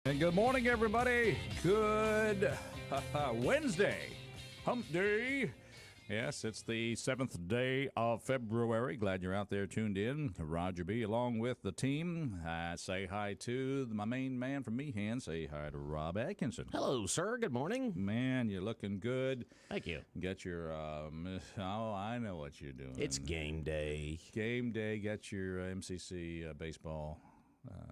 And good morning, everybody. Good Wednesday, hump day. Yes, it's the 7th day of February. Glad you're out there tuned in. Roger B. along with the team. Say hi to my main man from Meehan. Say hi to Rob Atkinson. Hello, sir. Good morning. Man, you're looking good. Thank you. Get your, I know what you're doing. It's game day. Game day. Get your MCC baseball.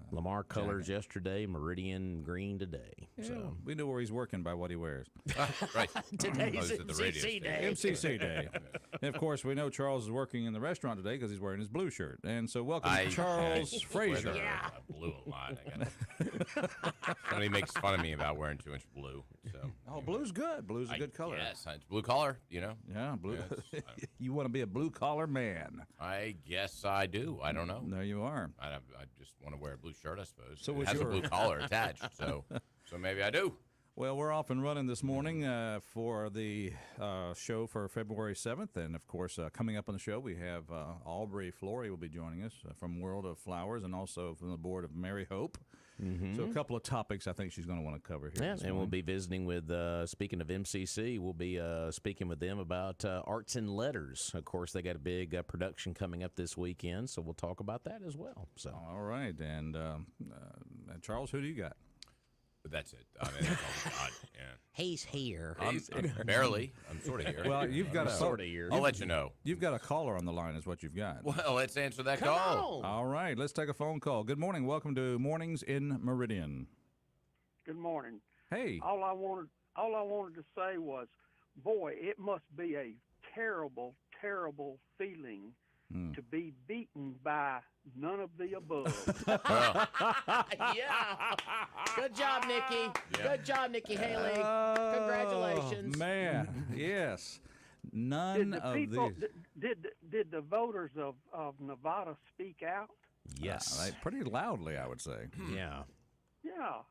Lamar colors yesterday, Meridian green today. Yeah, So we know where he's working by what he wears. Right. today's at the radio MCC day. MCC Day. And, of course, we know Charles is working in the restaurant today because he's wearing his blue shirt. And so welcome Charles Frazier. I blew a lot. Somebody makes fun of me about wearing 2-inch blue. So Blue's good. Blue's a good color. Yes, it's blue collar, Yeah, blue. Yes, You want to be a blue-collar man. I guess I do. I don't know. There you are. I just want to wear a blue shirt, I suppose. So it has a blue collar attached, so maybe I do. Well, we're off and running this morning for the show for February 7th. And, of course, coming up on the show, we have Aubrey Flory will be joining us from World of Flowers and also from the board of Mary Hope. Mm-hmm. So a couple of topics I think she's going to want to cover here. Yeah, and we'll be visiting with, speaking of MCC, we'll be speaking with them about Arts and Letters. Of course, they got a big production coming up this weekend, so we'll talk about that as well. So, all right. And Charles, who do you got? But that's it. I mean, that's all we got. Yeah. he's here. I'm barely. I'm sort of here. Well, you've got sort of here. I'll let you know. You've got a caller on the line is what you've got. Well, let's answer that Come call. on. All right, let's take a phone call. Good morning. Welcome to Mornings in Meridian. Good morning. Hey. All I wanted to say was, boy, it must be a terrible, terrible feeling to be beaten by none of the above. Yeah. Good job, Nikki. Yeah. Good job, Nikki Haley. Congratulations. Oh, man, yes. None of these. Did the voters of Nevada speak out? Yes. Pretty loudly, I would say. Yeah. Yeah.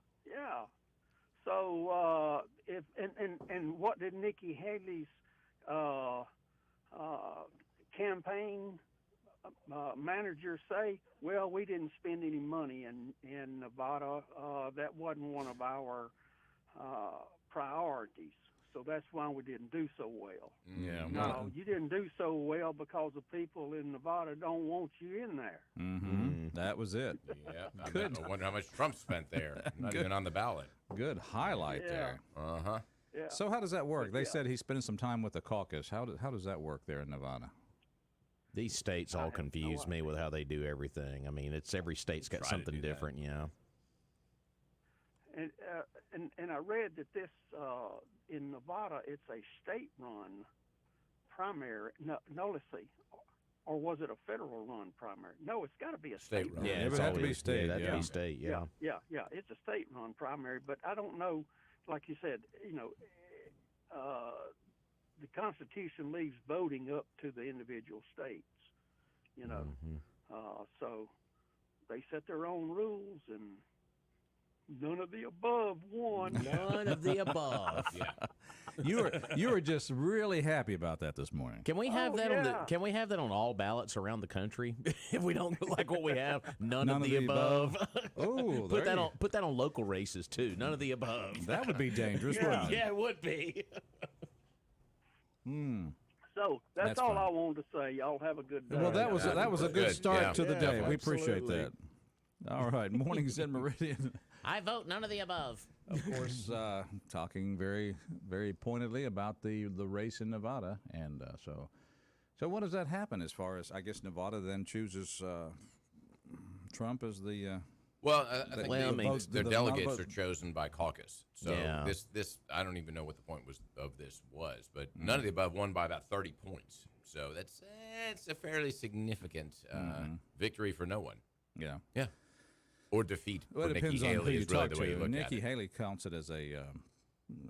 So and what did Nikki Haley's campaign manager say? Well, we didn't spend any money in Nevada. That wasn't one of our priorities. So that's why we didn't do so well. Yeah. No, you didn't do so well because the people in Nevada don't want you in there. Mm-hmm. That was it. Yeah. I wonder how much Trump spent there. Not even on the ballot. Good highlight there. Uh-huh. Yeah. So how does that work? They said he's spending some time with the caucus. How does that work there in Nevada? These states all confuse me with how they do everything. I mean, it's every state's got something different, you know. And I read that this in Nevada, it's a state-run primary. No, let's see. Or was it a federal-run primary? No, it's got to be a state-run. Yeah, it would have to be state. Yeah, that'd be state. Yeah. Yeah. It's a state-run primary, but I don't know. Like you said, the Constitution leaves voting up to the individual states. So they set their own rules, and none of the above won. None of the above. Yeah. You were just really happy about that this morning. Can we have that yeah. Can we have that on all ballots around the country? If we don't like what we have, none of the above. Oh, put that on local races too. None of the above. That would be dangerous, wouldn't it? Yeah, it would be. So that's all I wanted to say. Y'all have a good day. Well, that was a good start to the day. We appreciate absolutely. that. All right, Mornings in Meridian. I vote none of the above. Of course, talking very, very pointedly about the race in Nevada, and so what does that happen as far as I guess Nevada then chooses Trump as the. Well, I think their delegates are are chosen by caucus. So Yeah. this I don't even know what the point of this was, but none of the above won by about 30 points. So it's a fairly significant victory for no one. Yeah. Yeah. Or defeat Well, for it Nikki depends on who Haley you is really talk the way you to. look Nikki at it. Haley counts it as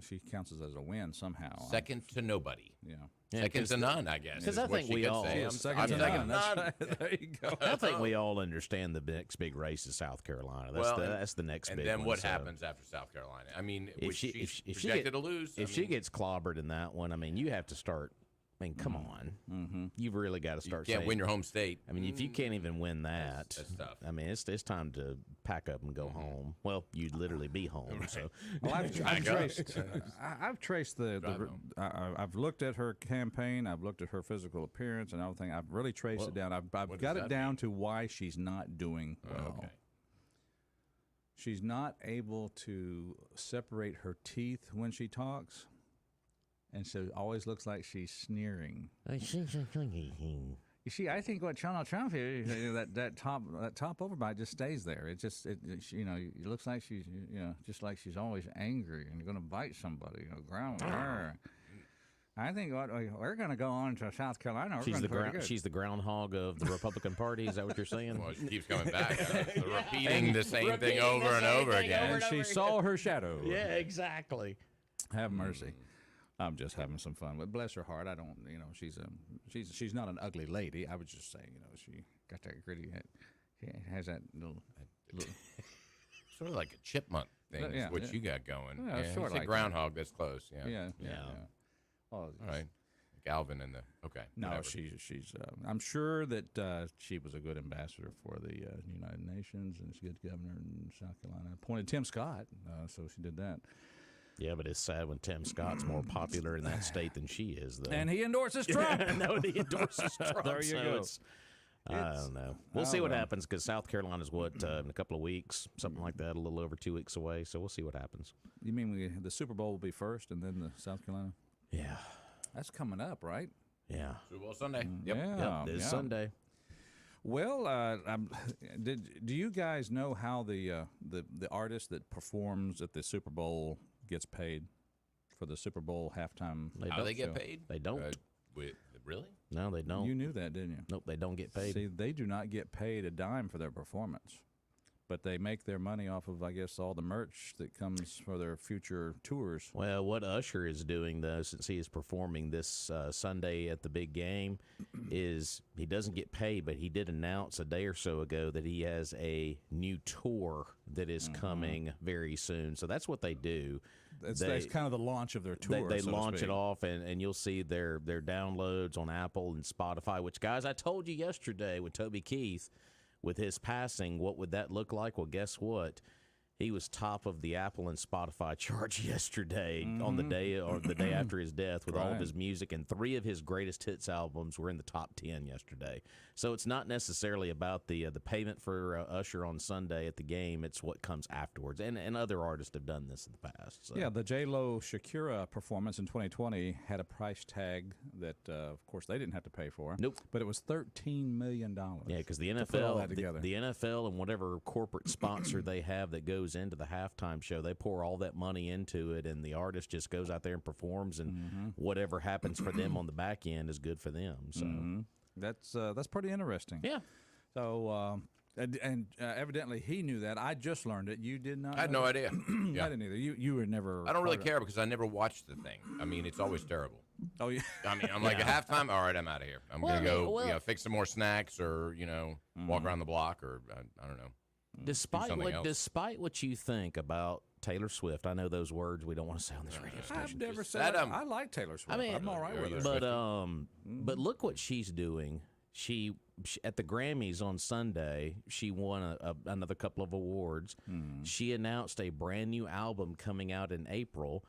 she counts it as a win somehow. Second to nobody. Yeah. Second to none, I guess. 'cause is I what think she we could all- say. Yeah, I'm second to second none. to none. That's right. There you go. I think we all understand the next big race is South Carolina. That's the next and big then one. what so happens after South Carolina? I mean, If which she she's if she projected get- to lose. If she gets clobbered in that one, I mean, you have to start I mean, come on. You've really got to start You can't saying, win your home state. I mean, if you can't even win that, That's tough. I mean, it's time to pack up and go home. Well, you'd literally be home. So, Well, I've traced I've looked at her campaign. I've looked at her physical appearance and everything. I've really traced it down. I've got it down to why she's not doing well. Okay. She's not able to separate her teeth when she talks, and so it always looks like she's sneering. You see, I think what Donald Trump is, that top overbite just stays there. It looks like she's just like she's always angry and going to bite somebody. Ground. I think we're going to go on to South Carolina. she's the groundhog of the Republican Party. Is that what you're saying? Well, she keeps coming back, repeating the same thing over and over again. And she saw her shadow. Yeah, exactly. Have mercy. I'm just having some fun. But bless her heart, I don't. She's not an ugly lady. I was just saying, she got that gritty head. She has that little Sort of like a chipmunk thing, is what you got going. Yeah, sort of like like groundhog. That's close. Yeah. Oh, All right. Galvin and No, whatever. she's. I'm sure that she was a good ambassador for the United Nations, and she's a good governor in South Carolina. Appointed Tim Scott, so she did that. Yeah, but it's sad when Tim Scott's more popular in that state than she is, though. And he endorses Trump. No, he endorses Trump. There you go. I don't know. We'll see what happens because South Carolina's in a couple of weeks, something like that, a little over 2 weeks away. So we'll see what happens. You mean the Super Bowl will be first, and then the South Carolina? Yeah. That's coming up, right? Yeah. Super Bowl Sunday. Yep. This Sunday. Well, do you guys know how the artist that performs at the Super Bowl gets paid for the Super Bowl halftime? How they show? get paid? They don't. Really? No, they don't. You knew that, didn't you? Nope, they don't get paid. See, they do not get paid a dime for their performance, but they make their money off of, I guess, all the merch that comes for their future tours. Well, what Usher is doing, though, since he is performing this Sunday at the big game, is he doesn't get paid, but he did announce a day or so ago that he has a new tour that is coming very soon. So that's what they do. That's kind of the launch of their tour. They so launch it off, and you'll see their downloads on Apple and Spotify, which, guys, I told you yesterday with Toby Keith, with his passing, what would that look like? Well, guess what? He was top of the Apple and Spotify charts yesterday on the day after his death with all of his music, and 3 of his greatest hits albums were in the top 10 yesterday. So it's not necessarily about the payment for Usher on Sunday at the game. It's what comes afterwards, and other artists have done this in the past. So. Yeah, the J-Lo Shakira performance in 2020 had a price tag that, of course, they didn't have to pay for. Nope. But it was $13 million. Yeah, because the NFL, the NFL and whatever corporate sponsor they have that goes into the halftime show, they pour all that money into it, and the artist just goes out there and performs, and whatever happens for them on the back end is good for them. So that's pretty interesting. Yeah. So and evidently he knew that. I just learned it. You did not. I had no idea. I didn't either. You were never. I don't really care because I never watched the thing. I mean, it's always terrible. Oh yeah. I mean, I'm like at halftime. All right, I'm out of here. I'm gonna go, fix some more snacks, or walk around the block, or I don't know. Despite what you think about Taylor Swift, I know those words we don't want to say on this radio station. I've never said that. I like Taylor Swift. I mean, I'm all right with her. But look what she's doing. She at the Grammys on Sunday, she won another couple of awards. She announced a brand new album coming out in April.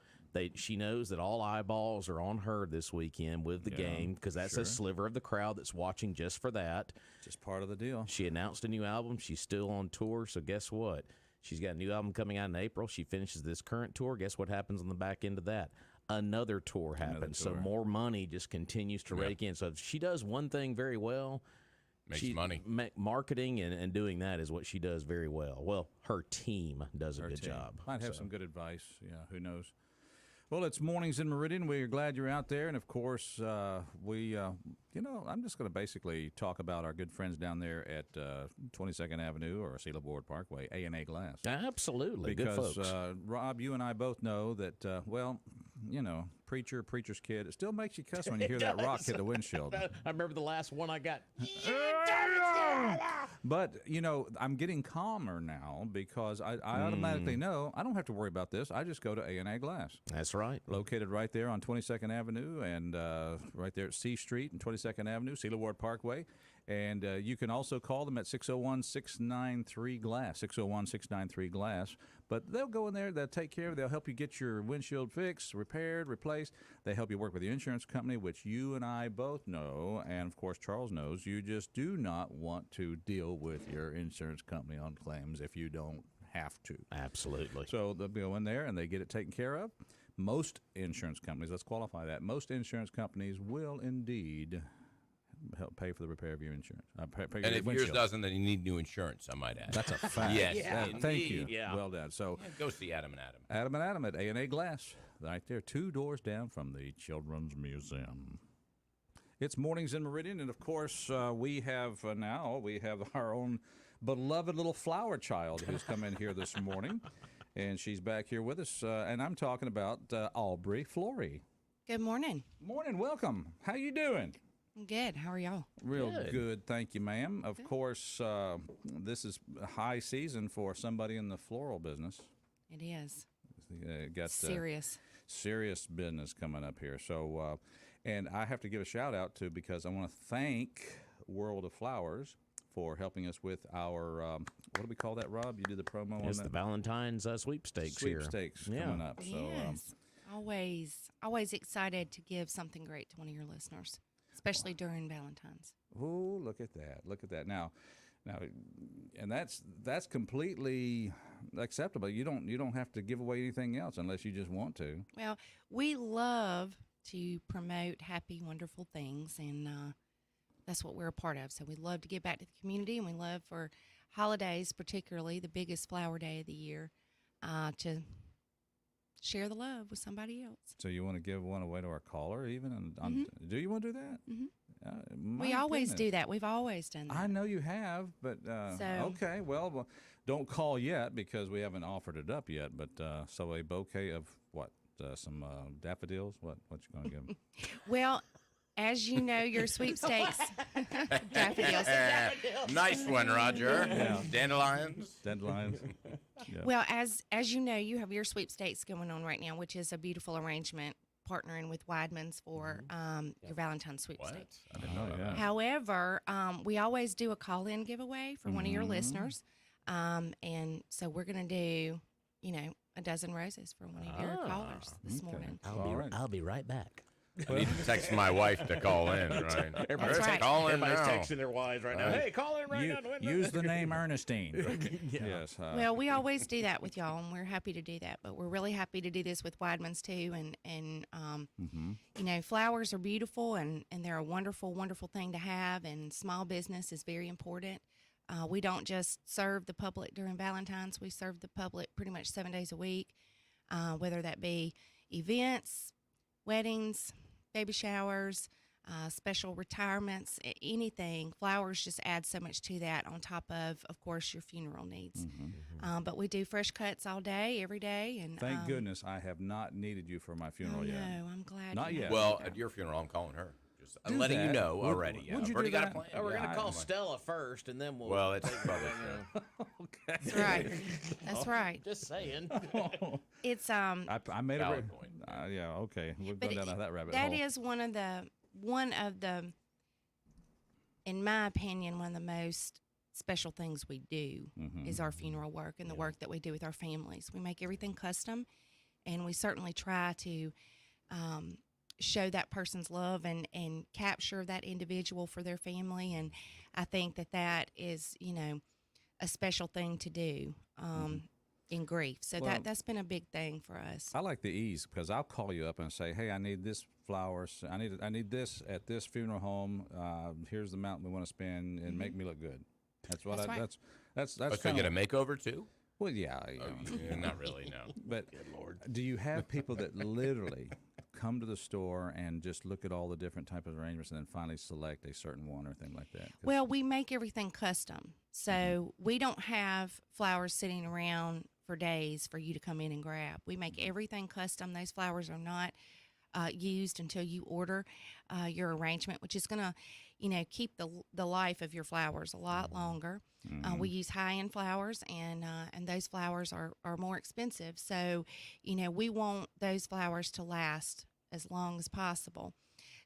She knows that all eyeballs are on her this weekend with the game because that's a sliver of the crowd that's watching just for that. Just part of the deal. She announced a new album. She's still on tour, so guess what? She's got a new album coming out in April. She finishes this current tour. Guess what happens on the back end of that? Another tour happens. So more money just continues to rake in. So if she does one thing very well, makes money. Marketing and doing that is what she does very well. Well, her team does a good job. Might have some good advice. Yeah, who knows? Well, it's Mornings in Meridian. We're glad you're out there. And, of course, I'm just going to basically talk about our good friends down there at 22nd Avenue or Cedar Board Parkway, A&A Glass. Absolutely. Because, good folks. Rob, you and I both know that, preacher's kid, it still makes you cuss when you hear that rock hit the windshield. I remember the last one I got. But, I'm getting calmer now because I automatically know I don't have to worry about this. I just go to A&A Glass. That's right. Located right there on 22nd Avenue and right there at C Street and 22nd Avenue, Cedar Ward Parkway. And you can also call them at 601-693-GLASS, 601-693-GLASS. But they'll go in there, they'll take care of it, they'll help you get your windshield fixed, repaired, replaced. They help you work with the insurance company, which you and I both know, and of course Charles knows, you just do not want to deal with your insurance company on claims if you don't have to. Absolutely. So they'll go in there and they get it taken care of. Most insurance companies, let's qualify that, most insurance companies will indeed help pay for the repair of your insurance. And if yours doesn't, then you need new insurance, I might add. That's a fact. Yes. Thank you. Yeah. Well done. So go see Adam and Adam. Adam and Adam at A&A Glass, right there, 2 doors down from the Children's Museum. It's Mornings in Meridian, and of course we have our own beloved little flower child who's come in here this morning, and she's back here with us, and I'm talking about Aubrey Flory. Good morning. Morning, welcome. How you doing? I'm good. How are y'all? Real good, thank you, ma'am. Of course, this is a high season for somebody in the floral business. It is. Got serious business coming up here. So, and I have to give a shout out to, because I want to thank World of Flowers for helping us with our, what do we call that, Rob? You did the promo on that? It's the Valentine's sweepstakes here. Coming up. So, yes. Always excited to give something great to one of your listeners, especially during Valentine's. Oh, look at that. Look at that. Now, and that's completely acceptable. You don't have to give away anything else unless you just want to. Well, we love to promote happy, wonderful things, and that's what we're a part of. So we love to give back to the community, and we love for holidays, particularly the biggest flower day of the year, to share the love with somebody else. So you want to give one away to our caller even? Do you want to do that? Mm-hmm. We always do that. We've always done that. I know you have, but okay. Well, don't call yet because we haven't offered it up yet. But so a bouquet of what? Some daffodils? What you going to give them? Well, as you know, your sweepstakes. Daffodils. Nice one, Roger. Yeah. Dandelions. Yeah. Well, as you know, you have your sweepstakes going on right now, which is a beautiful arrangement, partnering with Weidman's for your Valentine's sweepstakes. What? I didn't know that. However, we always do a call-in giveaway for one of your listeners, and so we're going to do, a dozen roses for one of your callers this morning. I'll be right back. I need to text my wife to call in, right? That's right. Call in Everybody's now. texting their wives right now. Hey, call in right now. Use the name Ernestine. Yes. Well, we always do that with y'all, and we're happy to do that. But we're really happy to do this with Weidman's too. And flowers are beautiful, and they're a wonderful, wonderful thing to have. And small business is very important. We don't just serve the public during Valentine's. We serve the public pretty much 7 days a week, whether that be events, weddings, baby showers, special retirements, anything. Flowers just add so much to that on top of course, your funeral needs. But we do fresh cuts all day, every day. And thank goodness I have not needed you for my funeral yet. No, I'm glad. Not yet. Well, at your funeral, I'm calling her. I'm letting you know already. Would you I've already do got that? a plan. Oh, we're Yeah, going to call I'm Stella first, and then we'll... Well, it's probably Okay. That's right. That's right. Just saying. It's I made Valid a point. yeah. Okay, we'll but go down that rabbit that hole. is one of the, in my opinion, one of the most special things we do is our funeral work and the work that we do with our families. We make everything custom, and we certainly try to show that person's love and capture that individual for their family. And I think that is, a special thing to do in grief. So Well, that's been a big thing for us. I like the ease because I'll call you up and say, "Hey, I need this flowers. I need this at this funeral home. Here's the amount we want to spend, and make me look good." That's what That's right. that's So you kinda- get a makeover too? Well, yeah, Not really, no. but do you have people that literally come to the store and just look at all the different types of arrangements and then finally select a certain one or thing like that? 'Cause- Well, we make everything custom. So we don't have flowers sitting around for days for you to come in and grab. We make everything custom. Those flowers are not used until you order your arrangement, which is going to, keep the life of your flowers a lot longer. We use high-end flowers, and those flowers are more expensive. So, we want those flowers to last as long as possible.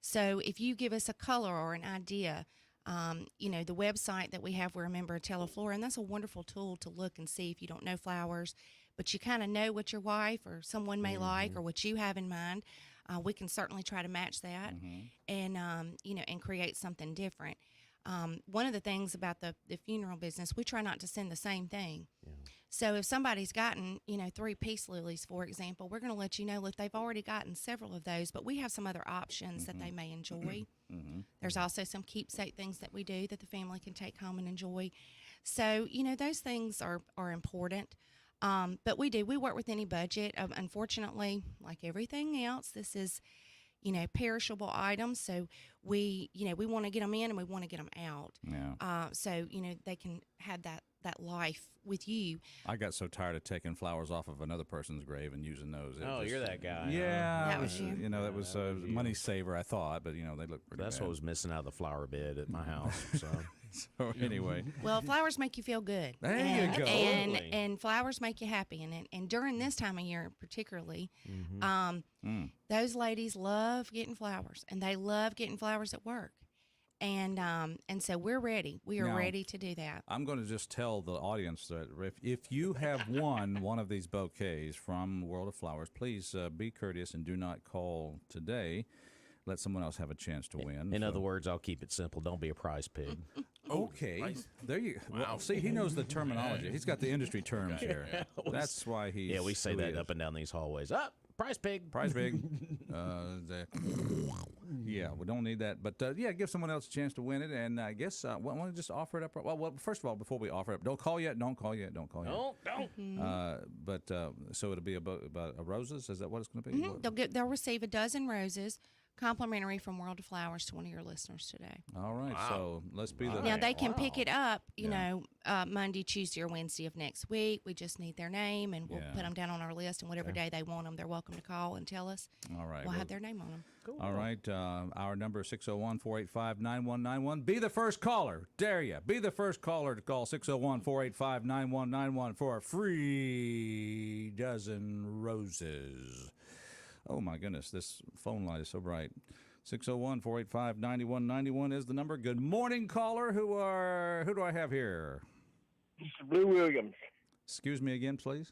So if you give us a color or an idea, the website that we have, we're a member of Teleflora, and that's a wonderful tool to look and see if you don't know flowers, but you kind of know what your wife or someone may like or what you have in mind. We can certainly try to match that and, and create something different. One of the things about the funeral business, we try not to send the same thing. Yeah. So if somebody's gotten, 3 peace lilies, for example, we're going to let you know if they've already gotten several of those, but we have some other options that they may enjoy. There's also some keepsake things that we do that the family can take home and enjoy. So, those things are important. But we work with any budget. Unfortunately, like everything else, this is, perishable items. So we want to get them in and we want to get them out. Yeah. So, they can have that life with you. I got so tired of taking flowers off of another person's grave and using those. You're that guy. Yeah. That was you. That was a money saver, I thought, but, they look pretty That's bad. what was missing out of the flower bed at my house. So. So anyway. Well, flowers make you feel good. There you go. And flowers make you happy. And during this time of year particularly, those ladies love getting flowers, and they love getting flowers at work. And so we're ready. We are ready to do that. I'm going to just tell the audience that if you have won one of these bouquets from World of Flowers, please be courteous and do not call today. Let someone else have a chance to win. In other words, I'll keep it simple. Don't be a prize pig. Okay. Nice. There you Wow. Well, see, he knows the terminology. He's got the industry terms here. That's why he's... Yeah, we say who he that is. up and down these hallways. Up, prize pig. Prize big. Yeah, we don't need that. But, give someone else a chance to win it. And I guess I want to just offer it up. Well, first of all, before we offer it up, don't call yet. Don't call yet. But so it'll be about roses? Is that what it's going to be? What- They'll receive a dozen roses, complimentary from World of Flowers to one of your listeners today. All right. Wow. So let's be the... Now, they can pick it up, Monday, Tuesday, or Wednesday of next week. We just need their name, and we'll put them down on our list, and whatever day they want them, they're welcome to call and tell us. All right. We'll have their name on them. Cool. All right. Our number is 601-485-9191. Be the first caller. Dare you. Be the first caller to call 601-485-9191 for a free dozen roses. Oh, my goodness. This phone line is so bright. 601-485-9191 is the number. Good morning, caller. Who do I have here? This is Blue Williams. Excuse me again, please.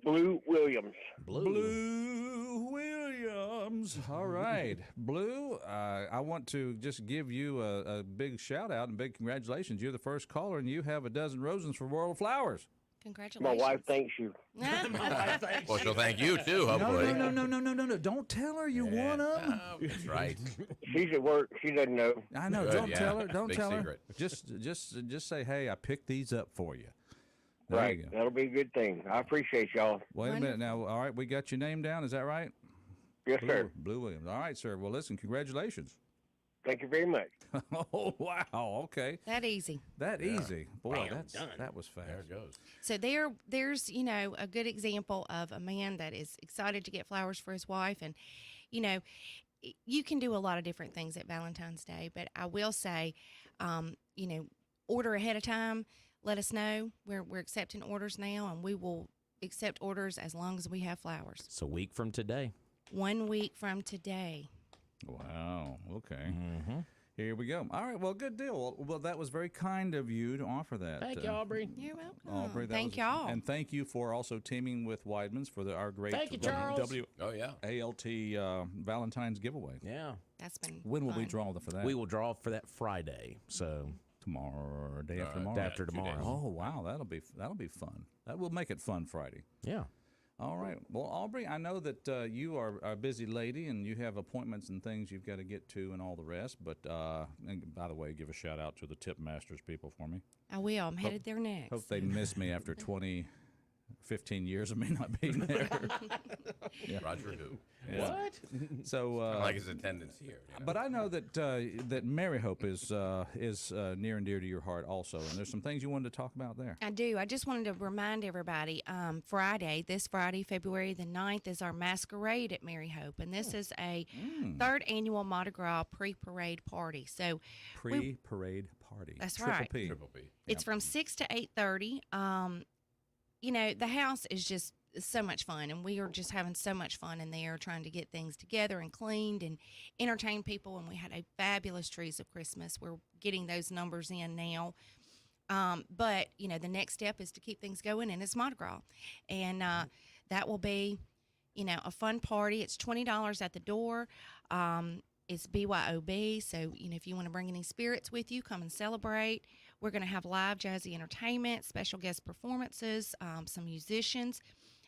Blue Williams. Blue Williams. All right. Blue, I want to just give you a big shout out and big congratulations. You're the first caller, and you have a dozen roses for World of Flowers. My Congratulations. wife thanks you. Well, she'll thank you too, hopefully. No. Don't tell her you won them. That's right. She's at work. She doesn't know. I know. Good, Don't yeah. tell her. Don't Big tell secret. her. Just say, hey, I picked these up for you. There Right. you go. That'll be a good thing. I appreciate y'all. Wait a minute now. All right, we got your name down. Is that right? Yes, sir. Blue Williams. All right, sir. Well, listen, congratulations. Thank you very much. Oh, wow. Okay. That easy. That easy. Boy, Bam, done. that was fast. There it goes. So there's a good example of a man that is excited to get flowers for his wife, and you can do a lot of different things at Valentine's Day, but I will say, order ahead of time. Let us know. We're accepting orders now, and we will accept orders as long as we have flowers. It's a week from today. 1 week from today. Wow. Okay. Here we go. All right. Well, good deal. Well, that was very kind of you to offer that. Thank you, Aubrey. You're welcome. Aubrey, that Thank was- y'all. And thank you for also teaming with Weidman's for our great Thank you, Charles. Oh, yeah. WALT Valentine's giveaway. Yeah. That's been When will we fun. draw for that? We will draw for that Friday. So Tomorrow or day after Day tomorrow. after 2 tomorrow. days. Oh wow, that'll be fun. That will make it fun Friday. yeah. All right. Well, Aubrey, I know that you are a busy lady and you have appointments and things you've got to get to and all the rest. But and by the way, give a shout out to the Tip Masters people for me. I will. I'm headed there next. Hope they miss me after 20 15 years of me not being there. Roger who? What? So, I like his attendance here. You know? but I know that that Mary Hope is near and dear to your heart also, and there's some things you wanted to talk about there. I do. I just wanted to remind everybody, this Friday, February the 9th, is our masquerade at Mary Hope. And this is a third annual Mardi Gras pre-parade party. So Pre-parade party. That's Triple right. P. Triple P. it's from 6 to 8:30. The house is just so much fun, and we are just having so much fun in there trying to get things together and cleaned and entertain people. And we had a fabulous trees of Christmas. We're getting those numbers in now. But the next step is to keep things going, and it's Mardi Gras. And that will be, a fun party. It's $20 at the door. It's BYOB, so if you want to bring any spirits with you, come and celebrate. We're going to have live jazzy entertainment, special guest performances, some musicians,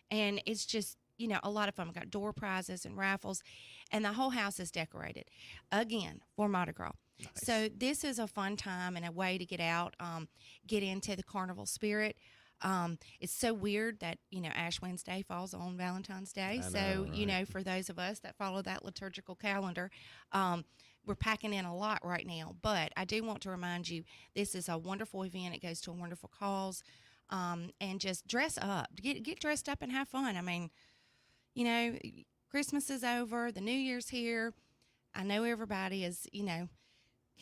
and it's just a lot of fun. We've got door prizes and raffles, and the whole house is decorated again for Mardi Gras. Nice. So this is a fun time and a way to get out, get into the carnival spirit. It's so weird that Ash Wednesday falls on Valentine's Day. For those of us that follow that liturgical calendar, we're packing in a lot right now. But I do want to remind you, this is a wonderful event. It goes to a wonderful cause, and just dress up, get dressed up and have fun. I mean, Christmas is over, the New Year's here. I know everybody is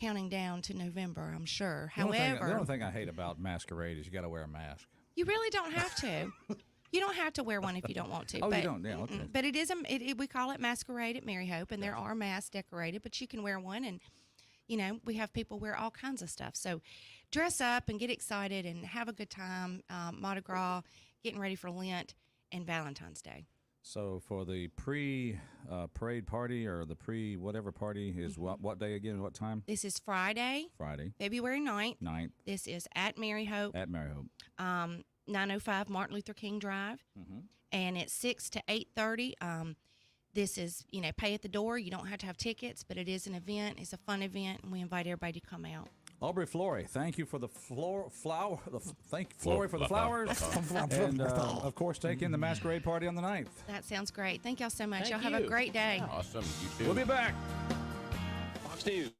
counting down to November, I'm sure. The only thing I hate about masquerade is you got to wear a mask. You really don't have to. You don't have to wear one if you don't want to. Oh, you don't? Yeah, okay. But it is we call it Masquerade at Mary Hope, and there are masks decorated, but you can wear one, and we have people wear all kinds of stuff. So dress up and get excited and have a good time. Mardi Gras, getting ready for Lent and Valentine's Day. So for the pre-parade party or the pre-whatever party is what day again, what time? This is Friday, February 9th. This is at Mary Hope. At Mary Hope. 905 Martin Luther King Drive. And it's 6 to 8:30. This is, pay at the door. You don't have to have tickets, but it is an event. It's a fun event, and we invite everybody to come out. Aubrey Flory, thank you for the thank Flory for the flowers, and of course take in the masquerade party on the 9th. That sounds great. Thank y'all so much. Thank Y'all have you. a great day. Awesome. You too. We'll be back. Fox News.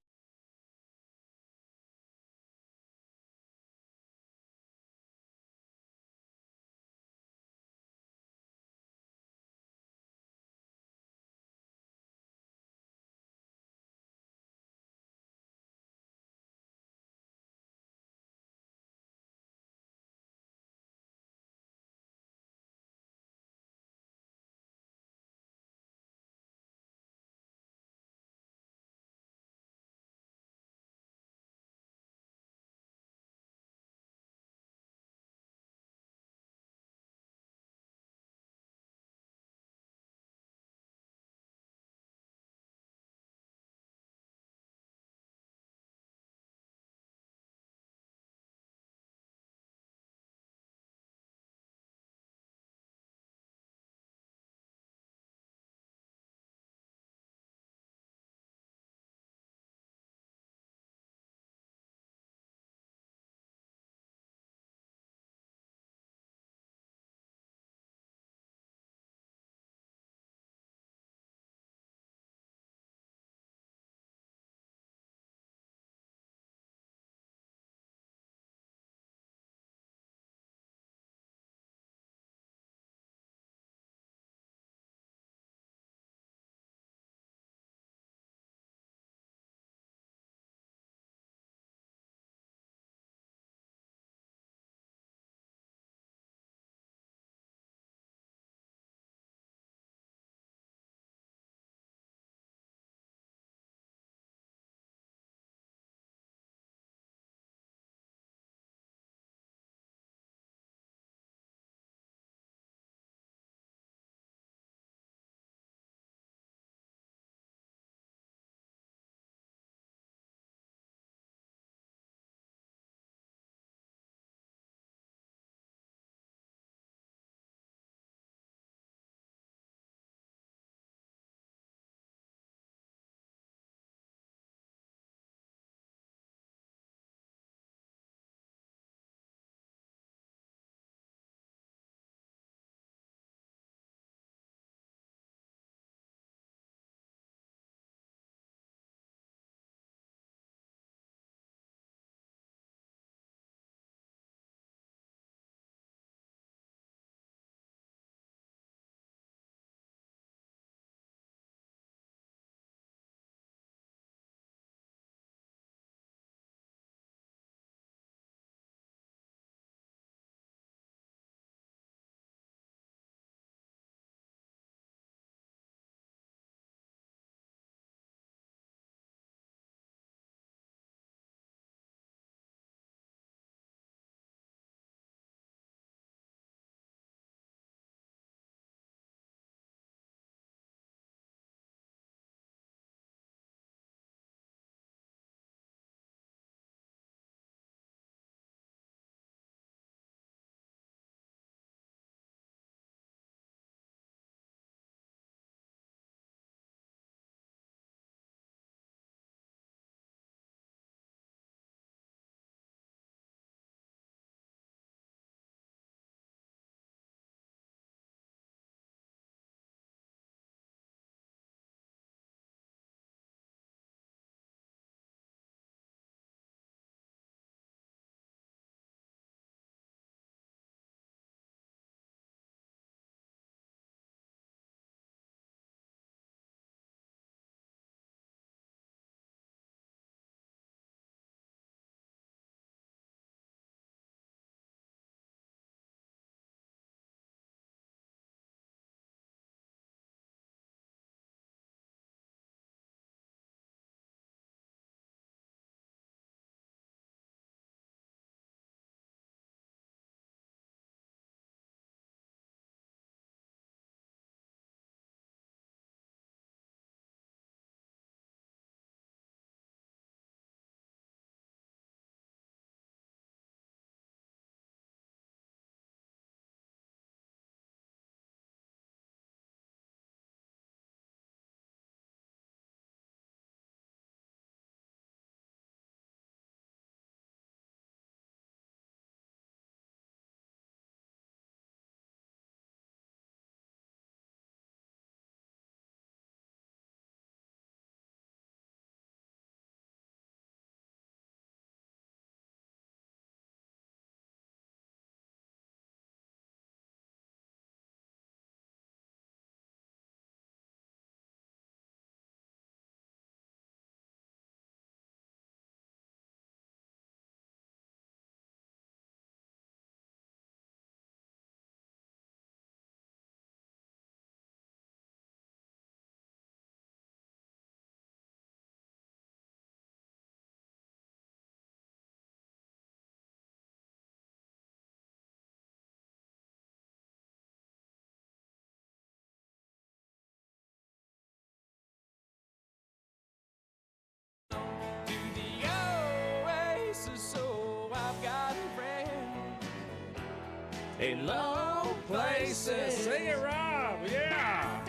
low places. Sing it, Rob. Yeah.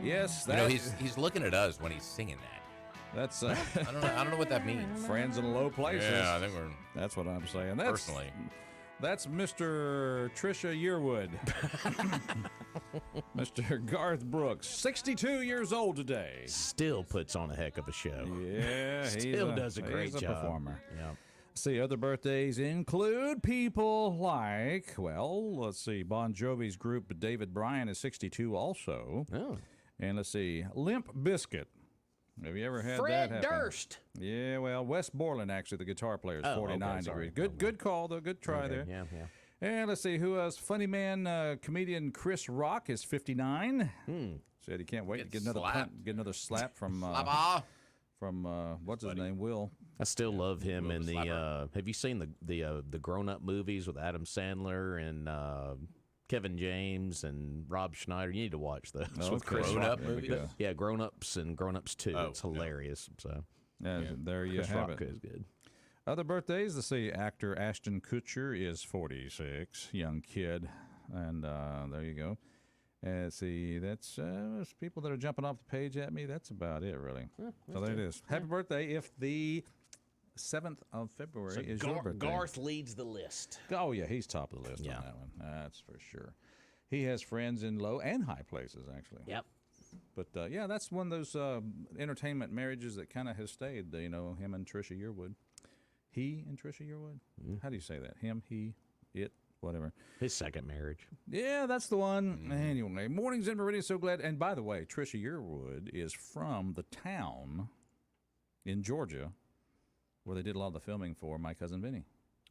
Yes, You know, he's looking at us when he's singing that. that's I don't know what that means. friends in low places. Yeah, I think we're That's what I'm saying. personally. That's Mr. Trisha Yearwood. Mr. Garth Brooks, 62 years old today. Still puts on a heck of a show. Yeah, Still does a great he's job. a performer. Yeah. See, other birthdays include people like, well, let's see, Bon Jovi's group David Bryan is 62 also. Oh. And let's see, Limp Bizkit. Have you ever had Fred that happen? Durst. Yeah, well, Wes Borland, actually, the guitar player, is Oh, 49 okay, sorry. degrees. Good call, though. Good try Okay, there. Yeah, yeah. And let's see, who else? Funny man, comedian Chris Rock is 59. Said he can't wait to get another slapped. get another slap from Slap-a. what's his name, Will. I still love him in the. Slapper. Have you seen the grown up movies with Adam Sandler and Kevin James and Rob Schneider? You need to watch those with Chris Grown Rock. Up There we movies? go. Yeah, Grown Ups and Grown Ups 2. Oh, It's hilarious. So Yeah, there you Chris have Rock it. is good. Other birthdays, let's see, actor Ashton Kutcher is 46, young kid, and there you go. And let's see, that's people that are jumping off the page at me. That's about it, really. So there it is. Happy birthday if the 7th of February is your birthday. Garth leads the list. Oh, yeah, he's top of the list Yeah. on that one. That's for sure. He has friends in low and high places, actually. Yep. But, yeah, that's one of those entertainment marriages that kind of has stayed, you know, him and Trisha Yearwood. He and Trisha Yearwood? How do you say that? Him, he, it, whatever. His second marriage. Yeah, that's the one. Anyway, mornings in Meridian, so glad. And by the way, Trisha Yearwood is from the town in Georgia where they did a lot of the filming for My Cousin Vinny.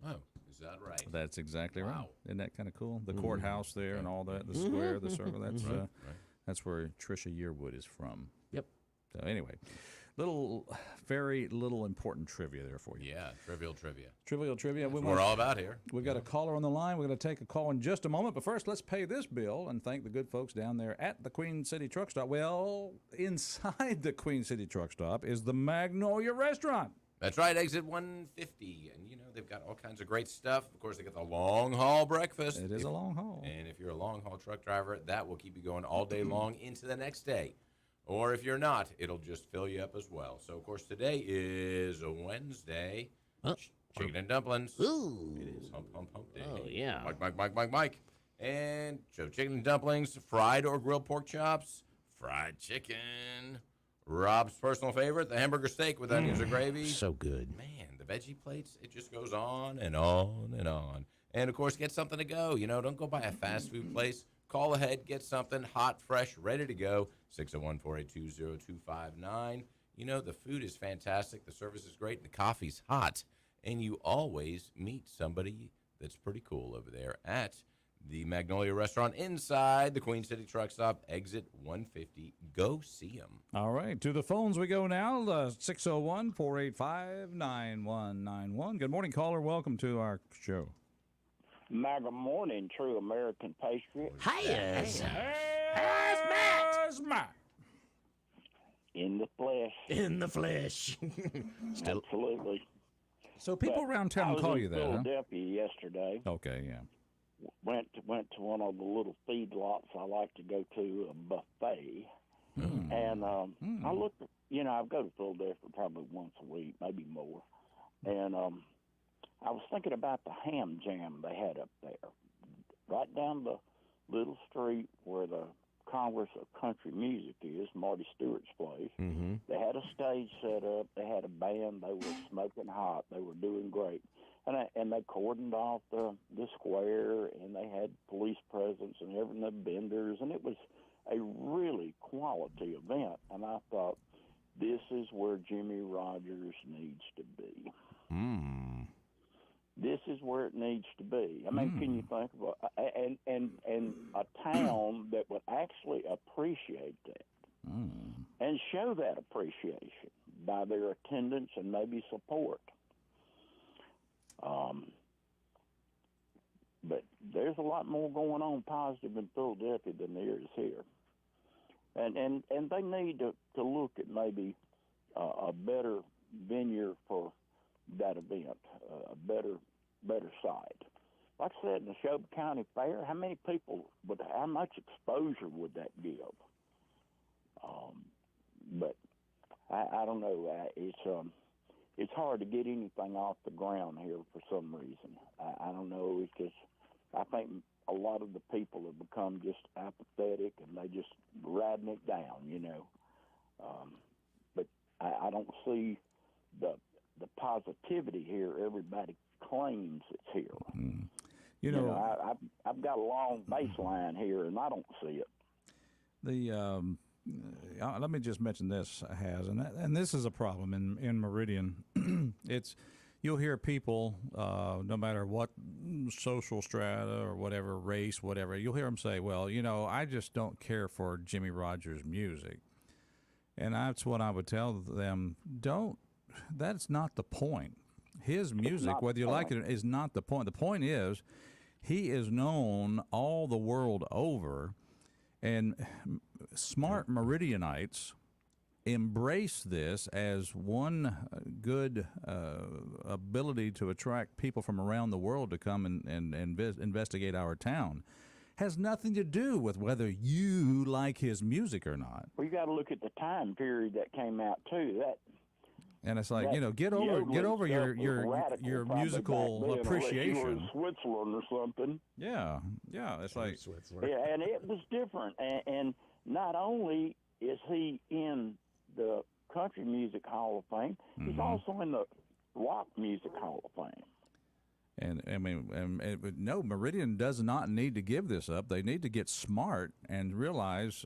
Oh, is that right? That's exactly right. Wow. Isn't that kind of cool? The courthouse there and all that, the square, the circle. That's where Trisha Yearwood is from. Yep. So anyway, very little important trivia there for you. Yeah, trivial trivia. Trivial trivia. We're all about here. We've got a caller on the line. We're going to take a call in just a moment. But first, let's pay this bill and thank the good folks down there at the Queen City Truck Stop. Well, inside the Queen City Truck Stop is the Magnolia Restaurant. That's right, exit 150. And, you know, they've got all kinds of great stuff. Of course, they got the long haul breakfast. It is a long haul. And if you're a long haul truck driver, that will keep you going all day long into the next day. Or if you're not, it'll just fill you up as well. So, of course, today is a Wednesday. Chicken and dumplings. Ooh. It is hump day. Oh, yeah. Mike. And so chicken and dumplings, fried or grilled pork chops, fried chicken. Rob's personal favorite, the hamburger steak with onions or gravy. So good. Man, the veggie plates, it just goes on and on and on. And, of course, get something to go. You know, don't go by a fast food place. Call ahead, get something hot, fresh, ready to go. 601-482-0259. You know, the food is fantastic. The service is great. And the coffee's hot. And you always meet somebody that's pretty cool over there at the Magnolia Restaurant inside the Queen City Truck Stop, exit 150. Go see them. All right, to the phones we go now, 601-485-9191. Good morning, caller. Welcome to our show. MAGA morning, true American patriot. Hiya. There's Matt. In the flesh. In the flesh. Still. Absolutely. So people But around I town was call in you that, huh? Philadelphia yesterday. Okay, yeah. Went to one of the little feedlots I like to go to, a buffet. And I looked, you know, I go to Philadelphia probably once a week, maybe more. And I was thinking about the ham jam they had up there, right down the little street where the Congress of Country Music is, Marty Stewart's place. Mm-hmm. They had a stage set up. They had a band. They were smoking hot. They were doing great. And they cordoned off the square, and they had police presence and everything, the vendors, and it was a really quality event. And I thought, this is where Jimmy Rogers needs to be. This is where it needs to be. I mean, can you think of and a town that would actually appreciate that and show that appreciation by their attendance and maybe support. But there's a lot more going on positive in Philadelphia than there is here. And they need to look at maybe a better venue for that event, a better site. Like I said, in the Neshoba County Fair, how much exposure would that give? But I don't know. It's hard to get anything off the ground here for some reason. I don't know. It's just, I think a lot of the people have become just apathetic and they just riding it down, But I don't see the positivity here. Everybody claims it's here. I've got a long baseline here, and I don't see it. Let me just mention this, and this is a problem in Meridian. You'll hear people, no matter what social strata or whatever race, whatever, you'll hear them say, "Well, I just don't care for Jimmy Rogers' music," and that's what I would tell them. That's not the point. His music, whether you like it, is not the point. The point is, he is known all the world over, and smart Meridianites embrace this as one good ability to attract people from around the world to come and investigate our town. Has nothing to do with whether you like his music or not. Well, you got to look at the time period that came out too. And it's like, get over your musical appreciation. You were in Switzerland or something. Yeah, it's like Switzerland. Yeah, and it was different. And not only is he in the Country Music Hall of Fame, he's also in the Rock Music Hall of Fame. And I mean, no, Meridian does not need to give this up. They need to get smart and realize,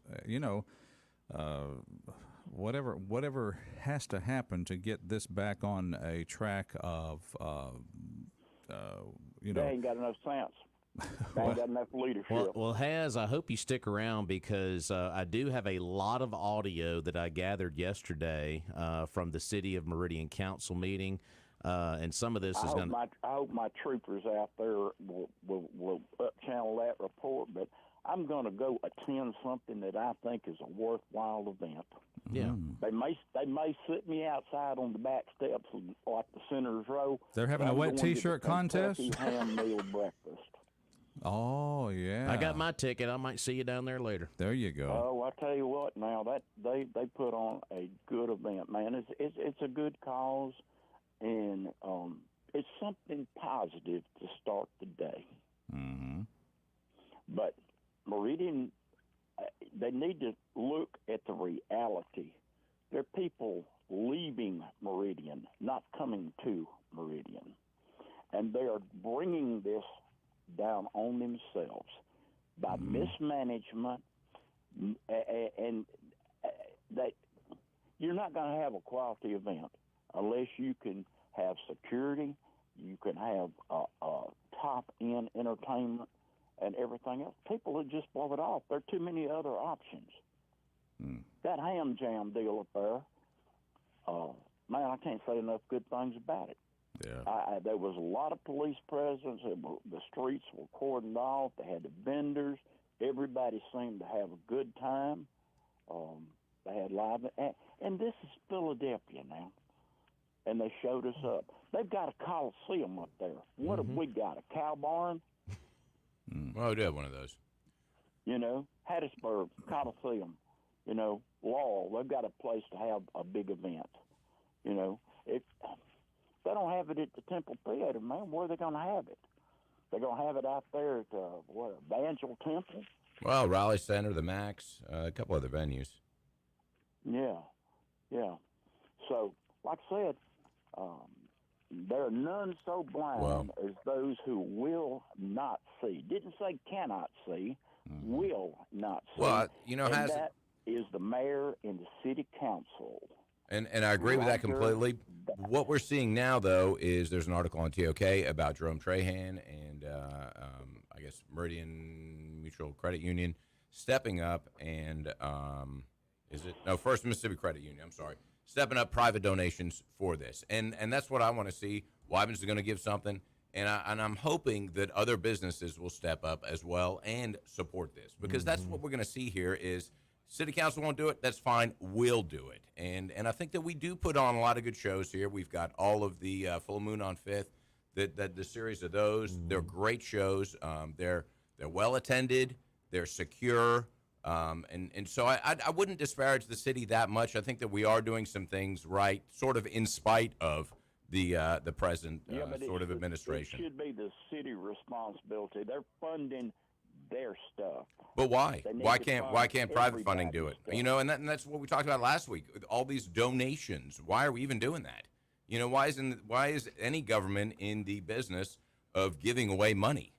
whatever has to happen to get this back on a track of, They ain't got enough sense. They ain't got enough leadership. Well, Haz, I hope you stick around because I do have a lot of audio that I gathered yesterday from the City of Meridian Council meeting. And some of this is going to... I hope my troopers out there will up-channel that report, but I'm going to go attend something that I think is a worthwhile event. Yeah. They may sit me outside on the back steps like the Senator's Row. They're having a wet T-shirt contest? Kentucky ham meal breakfast. Oh, yeah. I got my ticket. I might see you down there later. There you go. Oh, I tell you what, now that they put on a good event, man. It's a good cause, and it's something positive to start the day. Mm-hmm. But Meridian, they need to look at the reality. There are people leaving Meridian, not coming to Meridian, and they are bringing this down on themselves by mismanagement, and that you're not going to have a quality event unless you can have security, you can have top-end entertainment, and everything else. People would just blow it off. There are too many other options. That ham jam deal up there, man, I can't say enough good things about it. Yeah. There was a lot of police presence. The streets were cordoned off. They had the vendors. Everybody seemed to have a good time. They had live, and this is Philadelphia now, and they showed us up. They've got a Coliseum up there. What have we got? A cow barn? Well, we do have one of those. Hattiesburg, Coliseum, Laurel, they've got a place to have a big event. If they don't have it at the Temple Theater, man, where are they going to have it? They're going to have it out there at, Evangel Temple? Well, Raleigh Center, the Max, a couple other venues. Yeah. So, like I said, there are none so blind as those who will not see. Didn't say cannot see, will not see. Well, that is the mayor and the city council. And I agree with that completely. What we're seeing now, though, is there's an article on TOK about Jerome Trahan and I guess Meridian Mutual Credit Union stepping up and First Mississippi Credit Union, I'm sorry, stepping up private donations for this. And that's what I want to see. Wyman's is going to give something, and I'm hoping that other businesses will step up as well and support this, because that's what we're going to see here is City council won't do it. That's fine. We'll do it. And I think that we do put on a lot of good shows here. We've got all of the Full Moon on Fifth, the series of those. They're great shows. They're well attended. They're secure. And so I wouldn't disparage the city that much. I think that we are doing some things right, sort of in spite of the present sort of administration. It should be the city responsibility. They're funding their stuff. But why? Why can't private funding do it? stuff. You know, and that's what we talked about last week. All these donations. Why are we even doing that? You know, why is any government in the business of giving away money?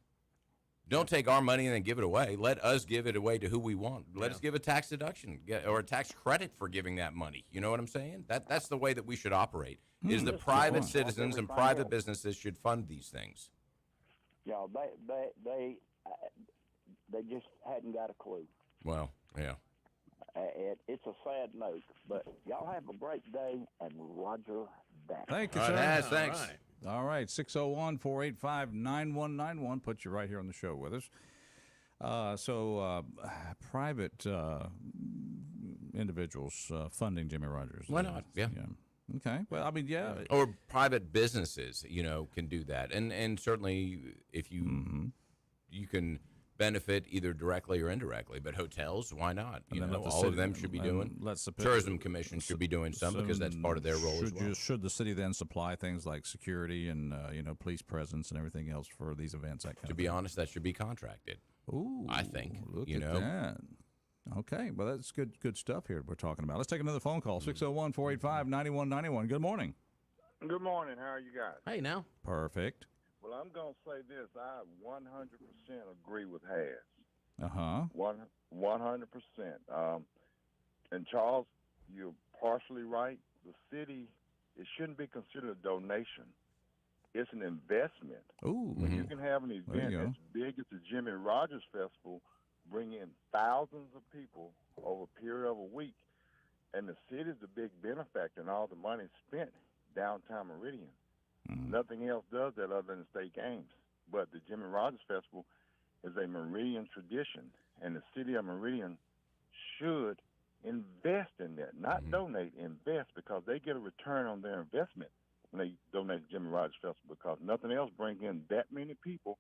Don't take our money and then give it away. Let us give it away to who we want. Let us give a tax deduction or a tax credit for giving that money. You know what I'm saying? That's the way that we should operate. Is the private citizens and private businesses should fund these things. Yeah, they just hadn't got a clue. Well, yeah. It's a sad note, but y'all have a great day, and Roger that. Thank you, All sir. right, thanks. All right, 601-485-9191 puts you right here on the show with us. Private individuals funding Jimmy Rogers. Why not? Yeah. Okay. Well, I mean, yeah. Or private businesses, you know, can do that. And certainly if you you can benefit either directly or indirectly, but hotels, why not? You know, all of them should be doing. Tourism Commission should be doing some because that's part of their role as well. Should the city then supply things like security and police presence and everything else for these events? That kind to of be thing? honest, that should be contracted. Ooh, I think. Look you at know. that. Okay, well that's good stuff here we're talking about. Let's take another phone call. 601-485-9191. Good morning. Good morning. How are you guys? Hey, now. Perfect. Well, I'm going to say this. I 100% agree with Has. 100%. And Charles, you're partially right. The city, it shouldn't be considered a donation. It's an investment. Ooh. When you can have an event as big as the Jimmy Rogers Festival, bring in thousands of people over a period of a week, and the city's the big benefactor, and all the money spent downtown Meridian. Nothing else does that other than state games. But the Jimmy Rogers Festival is a Meridian tradition, and the city of Meridian should invest in that, not donate, invest, because they get a return on their investment when they donate to Jimmy Rogers Festival, because nothing else brings in that many people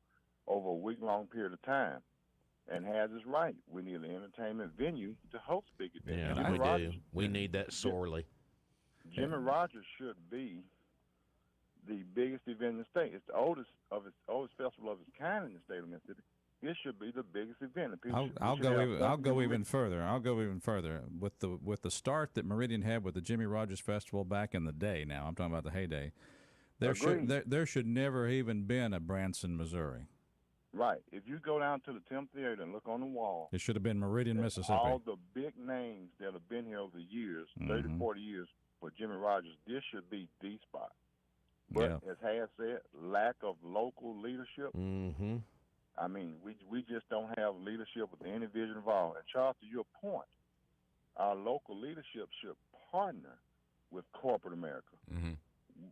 over a week-long period of time. And Has is right. We need an entertainment venue to host big events. Yeah, we do. We need that sorely. Jimmy Rogers should be the biggest event in the state. It's the oldest festival of its kind in the state of Mississippi. It should be the biggest event. I'll go even further. I'll go even further with the start that Meridian had with the Jimmy Rogers Festival back in the day. Now I'm talking about the heyday. There should never even been a Branson, Missouri. Right. If you go down to the Tim Theater and look on the wall, it should have been Meridian, Mississippi. All the big names that have been here over the years, 30, 40 years, for Jimmy Rogers, this should be the spot. But as Has said, lack of local leadership. I mean, we just don't have leadership with any vision involved. And Charles, to your point, our local leadership should partner with corporate America.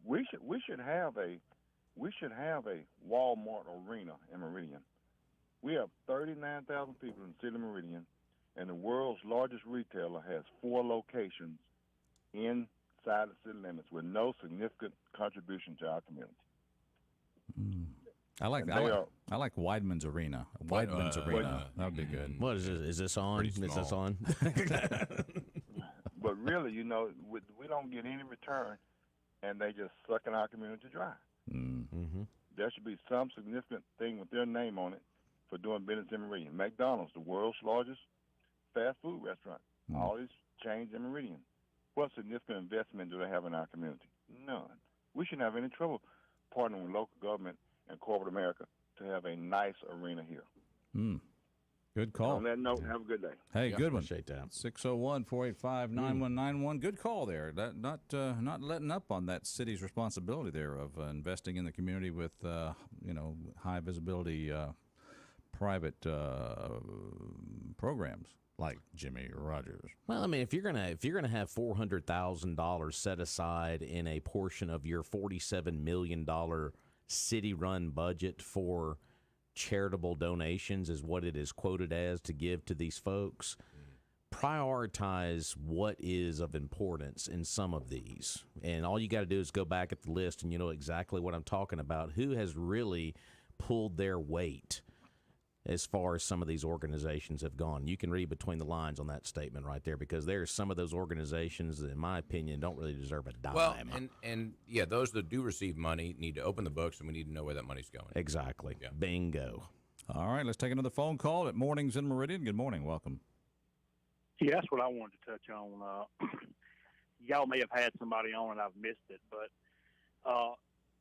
We should have a Walmart arena in Meridian. We have 39,000 people in the city of Meridian, and the world's largest retailer has 4 locations inside the city limits with no significant contribution to our community. I like Weidman's Arena. Weidman's Arena. That would be good. What is this? Is this on? Is this on? But really, you know, we don't get any return, and they just sucking our community dry. There should be some significant thing with their name on it for doing business in Meridian. McDonald's, the world's largest fast food restaurant. All these chains in Meridian. What significant investment do they have in our community? None. We shouldn't have any trouble partnering with local government and corporate America to have a nice arena here. Good call. On that note, have a good day. Hey, good one. Appreciate that. 601-485-9191. Good call there. Not letting up on that city's responsibility there of investing in the community with high visibility private programs like Jimmy Rogers. Well, I mean, if you're gonna have $400,000 set aside in a portion of your $47 million city-run budget for charitable donations, is what it is quoted as, to give to these folks. prioritize what is of importance in some of these. And all you got to do is go back at the list and you know exactly what I'm talking about. Who has really pulled their weight as far as some of these organizations have gone? You can read between the lines on that statement right there, because there's some of those organizations that, in my opinion, don't really deserve a dime. Well, and yeah, those that do receive money need to open the books, and we need to know where that money's going. Exactly. Yeah. Bingo. All right, let's take another phone call at Mornings in Meridian. Good morning. Welcome. Yeah, that's what I wanted to touch on. Y'all may have had somebody on and I've missed it, but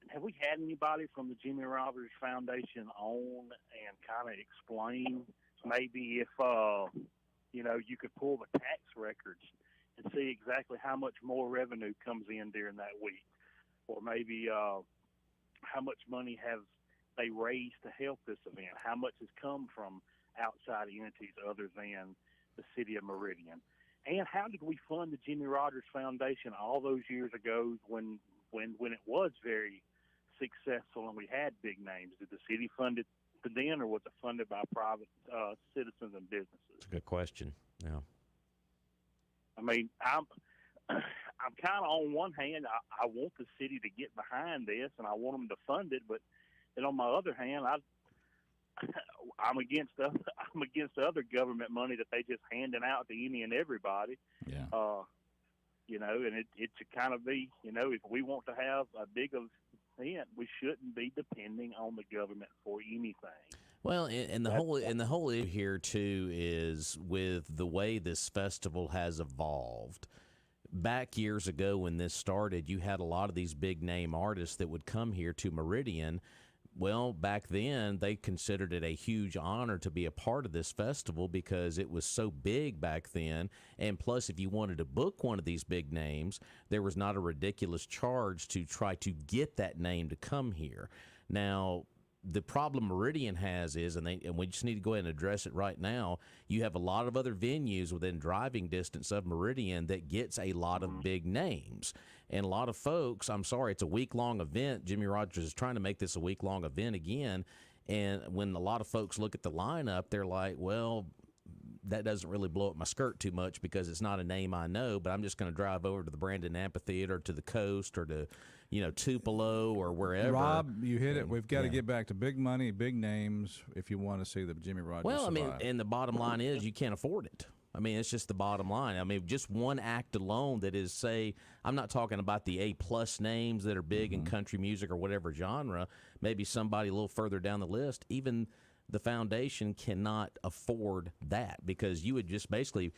have we had anybody from the Jimmy Rogers Foundation on and kind of explain maybe if, you could pull the tax records and see exactly how much more revenue comes in during that week, or maybe how much money have they raised to help this event, how much has come from outside entities other than the city of Meridian, and how did we fund the Jimmy Rogers Foundation all those years ago when it was very successful and we had big names? Did the city fund it then, or was it funded by private citizens and businesses? That's a good question. Yeah. I mean, I'm kind of on one hand, I want the city to get behind this and I want them to fund it, but then on my other hand, I'm against the other government money that they just handing out to any and everybody. Yeah. And it should kind of be, if we want to have a big event, we shouldn't be depending on the government for anything. Well, and the whole issue here too is with the way this festival has evolved. Back years ago when this started, you had a lot of these big name artists that would come here to Meridian. Well, back then, they considered it a huge honor to be a part of this festival because it was so big back then. And plus, if you wanted to book one of these big names, there was not a ridiculous charge to try to get that name to come here. Now, the problem Meridian has is, and we just need to go ahead and address it right now, you have a lot of other venues within driving distance of Meridian that gets a lot of big names. And a lot of folks, I'm sorry, it's a week-long event. Jimmy Rogers is trying to make this a week-long event again. And when a lot of folks look at the lineup, they're like, well, that doesn't really blow up my skirt too much because it's not a name I know, but I'm just going to drive over to the Brandon Amphitheater, to the Coast, or to, Tupelo or wherever. Rob, you hit it. We've got to get back to big money, big names if you want to see the Jimmy Rogers survive. And the bottom line is you can't afford it. I mean, it's just the bottom line. I mean, just one act alone that is, say, I'm not talking about the A-plus names that are big in country music or whatever genre, maybe somebody a little further down the list. Even the foundation cannot afford that because you would just basically,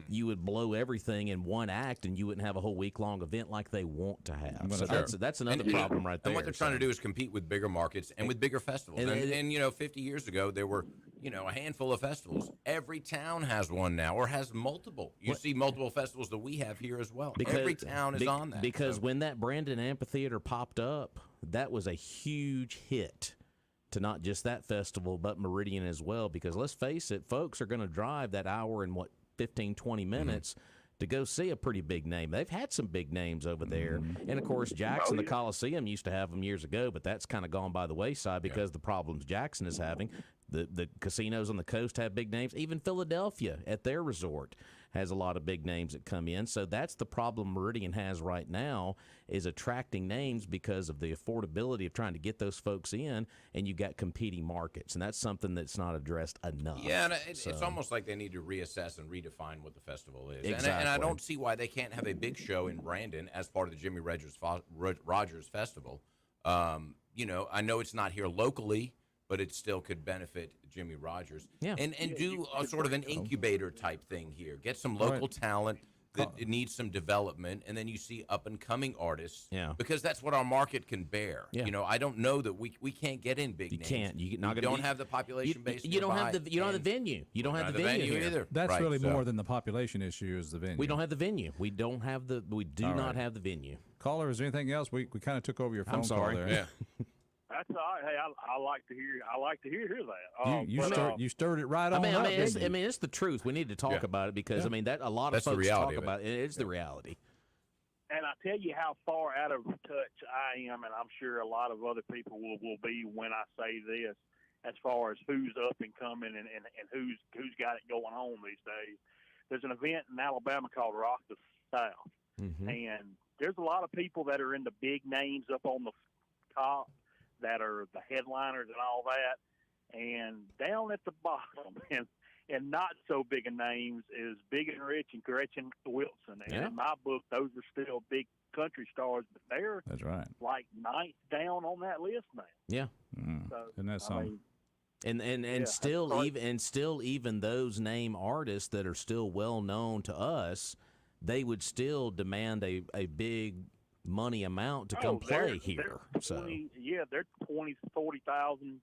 you would blow everything in one act and you wouldn't have a whole week-long event like they want to have. So that's another problem right there. And what they're trying to do is compete with bigger markets and with bigger festivals. And 50 years ago, there were, a handful of festivals. Every town has one now or has multiple. You see multiple festivals that we have here as well. Every town is on that. Because when that Brandon Amphitheater popped up, that was a huge hit to not just that festival, but Meridian as well. Because let's face it, folks are going to drive that hour and 15, 20 minutes to go see a pretty big name. They've had some big names over there. And, of course, Jackson, the Coliseum, used to have them years ago, but that's kind of gone by the wayside because the problems Jackson is having. The casinos on the coast have big names. Even Philadelphia at their resort has a lot of big names that come in. So that's the problem Meridian has right now is attracting names because of the affordability of trying to get those folks in, and you've got competing markets. And that's something that's not addressed enough. Yeah, and it's almost like they need to reassess and redefine what the festival is. Exactly. And I don't see why they can't have a big show in Brandon as part of the Jimmy Rogers Festival. I know it's not here locally, but it still could benefit Jimmy Rogers. Yeah. And do a sort of an incubator type thing here. Get some local talent that needs some development, and then you see up-and-coming artists. Yeah. Because that's what our market can bear. Yeah. I don't know that we can't get in big names. Can't. You don't have the population base. You don't have the venue. You don't have the venue either. That's really more than the population issue is the venue. We don't have the venue. We do not have the venue. Caller, is there anything else? We kind of took over your phone sorry. call there. Yeah. That's all right. Hey, I like to hear that. You stirred it right on up. It's the truth. We need to talk about it because that a lot of folks talk about it. It's the reality. And I tell you how far out of touch I am, and I'm sure a lot of other people will be when I say this, as far as who's up and coming and who's got it going on these days. there's an event in Alabama called Rock the South, and there's a lot of people that are in the big names up on the top that are the headliners and all that, and down at the bottom and not so big a names is Big and Rich and Gretchen Wilson. And in my book, those are still big country stars, but they're That's right. like ninth down on that list now. Yeah. So, Isn't that something? And still even those name artists that are still well known to us, they would still demand a big money amount to come play here. They're $20,000-$40,000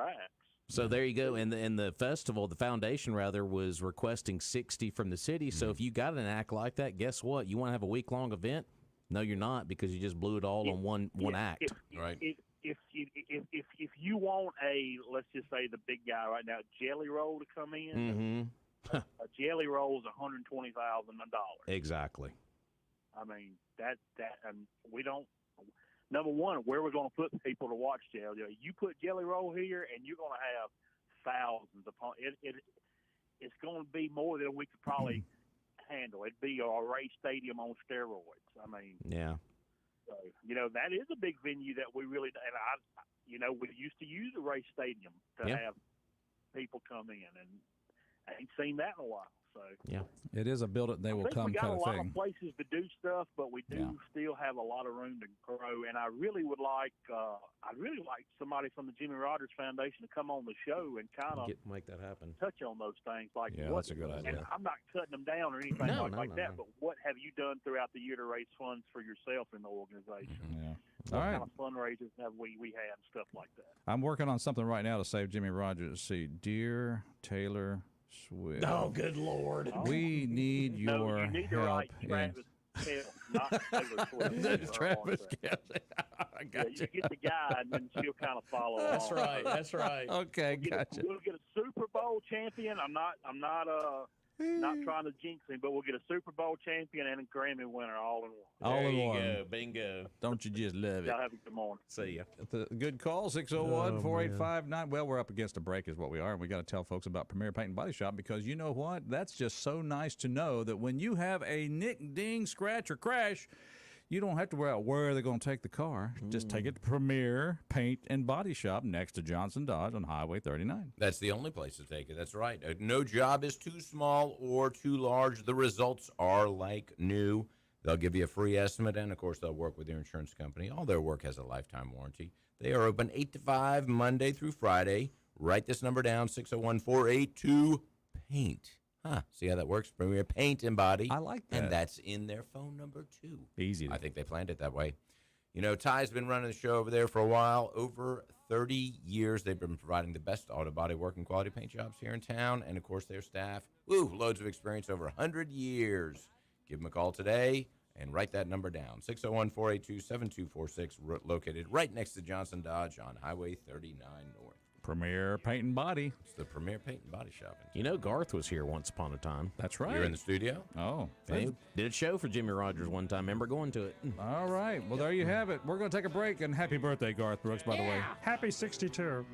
acts. So there you go. And the festival, the foundation rather, was requesting 60 from the city. So if you got an act like that, guess what? You want to have a week-long event? No, you're not, because you just blew it all on one act. Right. If you want let's just say the big guy right now, Jelly Roll to come in, a Jelly Roll is $120,000. Exactly. I mean that and we don't. Number one, where we're going to put people to watch Jelly. You put Jelly Roll here, and you're going to have thousands upon it. It's going to be more than we could probably handle. It'd be a race stadium on steroids. I mean, so, that is a big venue that we really, and we used to use the race stadium to have people come in, and I ain't seen that in a while. So it is a build it, they will come kind of thing. We got a lot of thing. places to do stuff, but we do still have a lot of room to grow. And I really would like, I'd really like somebody from the Jimmy Rogers Foundation to come on the show and kind of make that happen. touch on those things. Like, that's a good idea. And I'm not cutting them down or anything like that. But what have you done throughout the year to raise funds for yourself in the organization? All right. What kind of fundraisers have we had and stuff like that? I'm working on something right now to save Jimmy Rogers. Let's see, dear Taylor Swift. Oh, good Lord. We need your you need to help. write Travis Kelce, not Taylor Swift. That's Travis Kelce. I got you get the guy, and then she'll kind of follow That's along. right. That's right. Okay, gotcha. We'll get a Super Bowl champion. I'm not trying to jinx him, but we'll get a Super Bowl champion and a Grammy winner all in one. All in one. Go. Bingo. Don't you just love it? Y'all have a good morning. See ya. The good call, 601-485-9. Well, we're up against a break is what we are, and we got to tell folks about Premier Paint and Body Shop, because you know what? That's just so nice to know that when you have a nick, ding, scratch, or crash, you don't have to worry about where they're going to take the car. Just take it to Premier Paint and Body Shop next to Johnson Dodge on Highway 39. That's the only place to take it. That's right. No job is too small or too large. The results are like new. They'll give you a free estimate, and, of course, they'll work with your insurance company. All their work has a lifetime warranty. They are open 8 to 5, Monday through Friday. Write this number down, 601-482-PAINT. See how that works? Premier Paint and Body. I like that. And that's in their phone number, too. Easy. I think they planned it that way. Ty's been running the show over there for a while. Over 30 years, they've been providing the best auto body work and quality paint jobs here in town. And, of course, their staff, loads of experience, over 100 years. Give them a call today and write that number down, 601-482-7246, located right next to Johnson Dodge on Highway 39 North. Premier Paint and Body. It's the Premier Paint and Body Shop. Garth was here once upon a time. That's right. You're in the studio? Oh. He did a show for Jimmy Rogers one time. Remember going to it? All right. Well, there you have it. We're going to take a break, and happy birthday, Garth Brooks, by the way. Happy 62.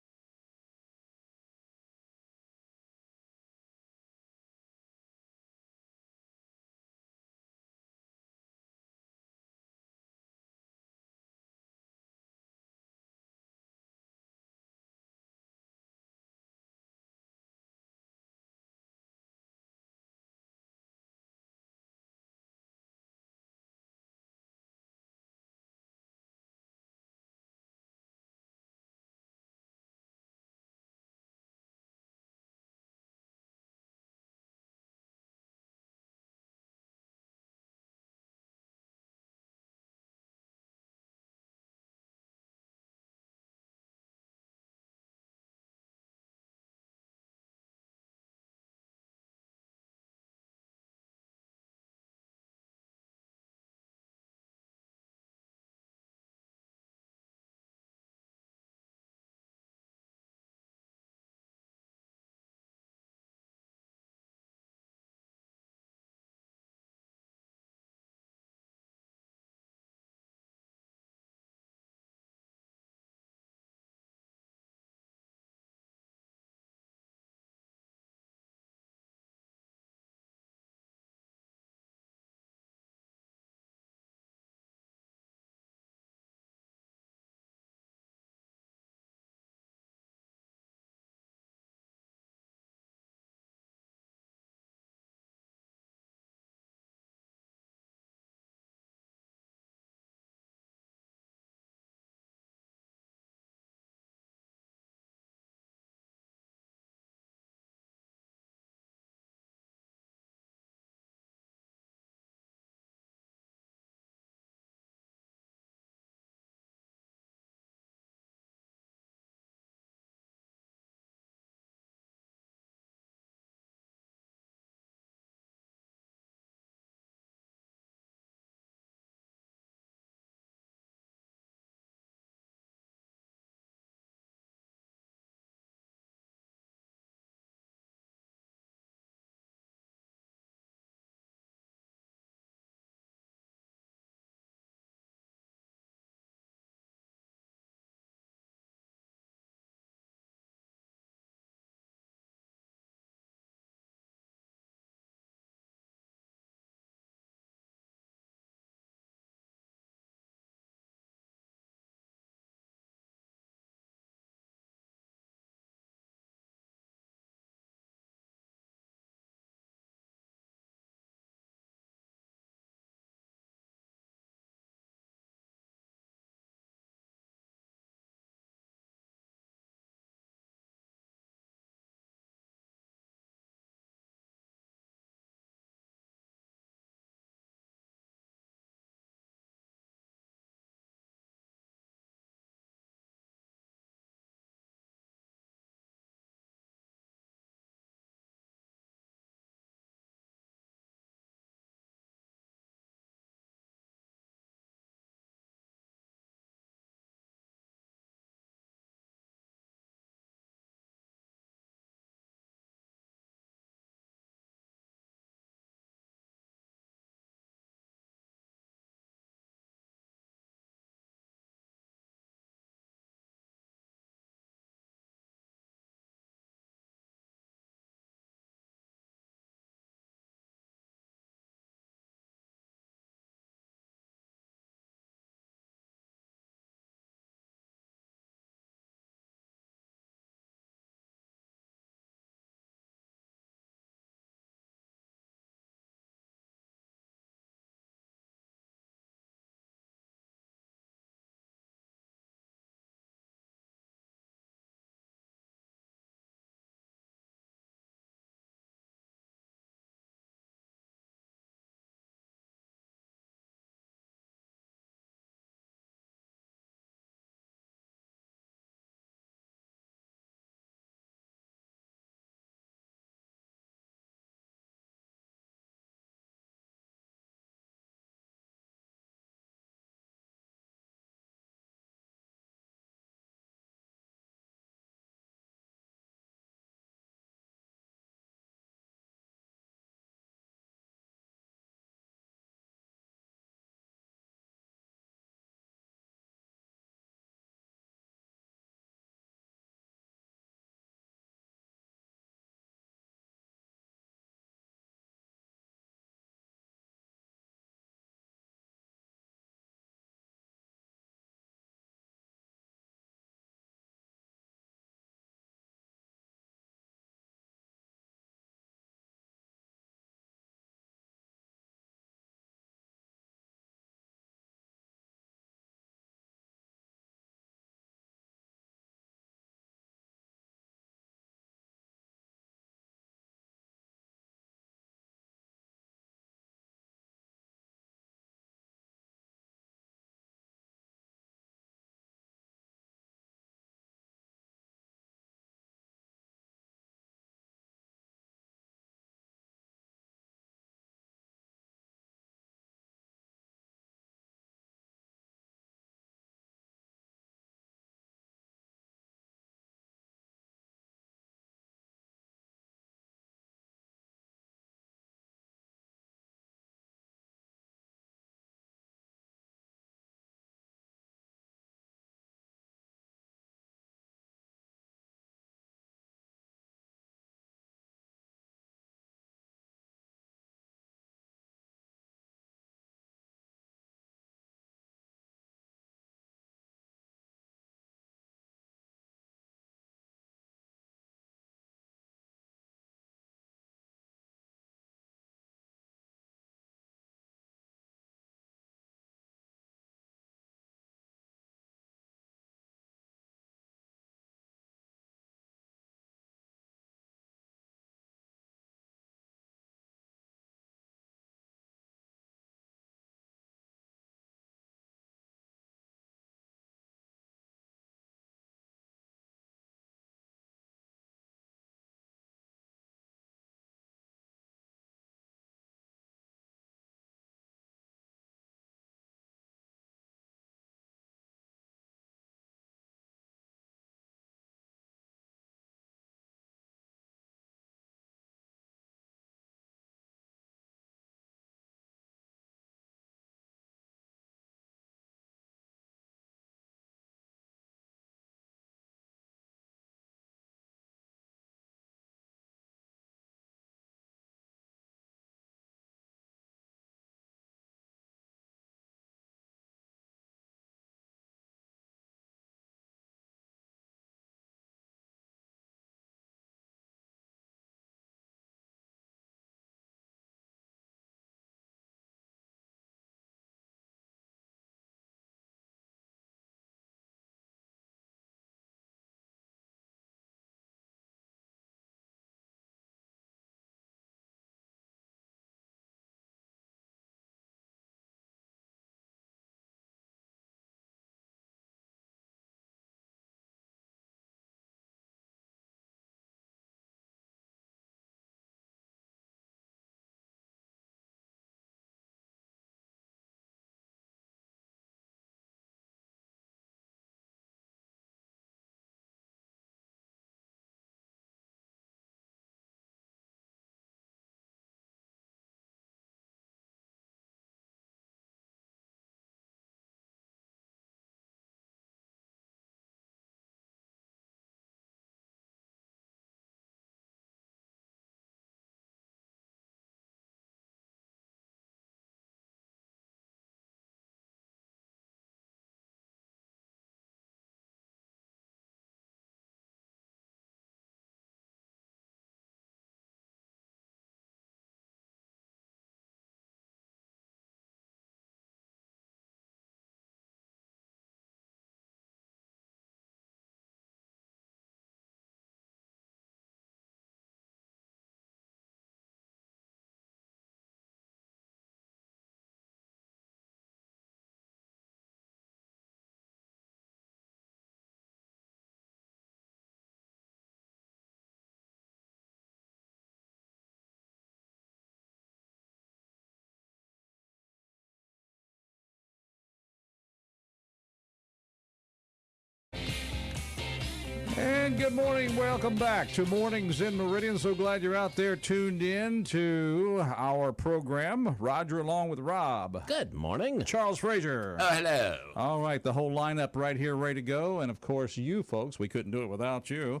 And good morning. Welcome back to Mornings in Meridian. So glad you're out there tuned in to our program. Roger along with Rob. Good morning. Charles Frazier. Oh, hello. All right, the whole lineup right here ready to go. And, of course, you folks. We couldn't do it without you.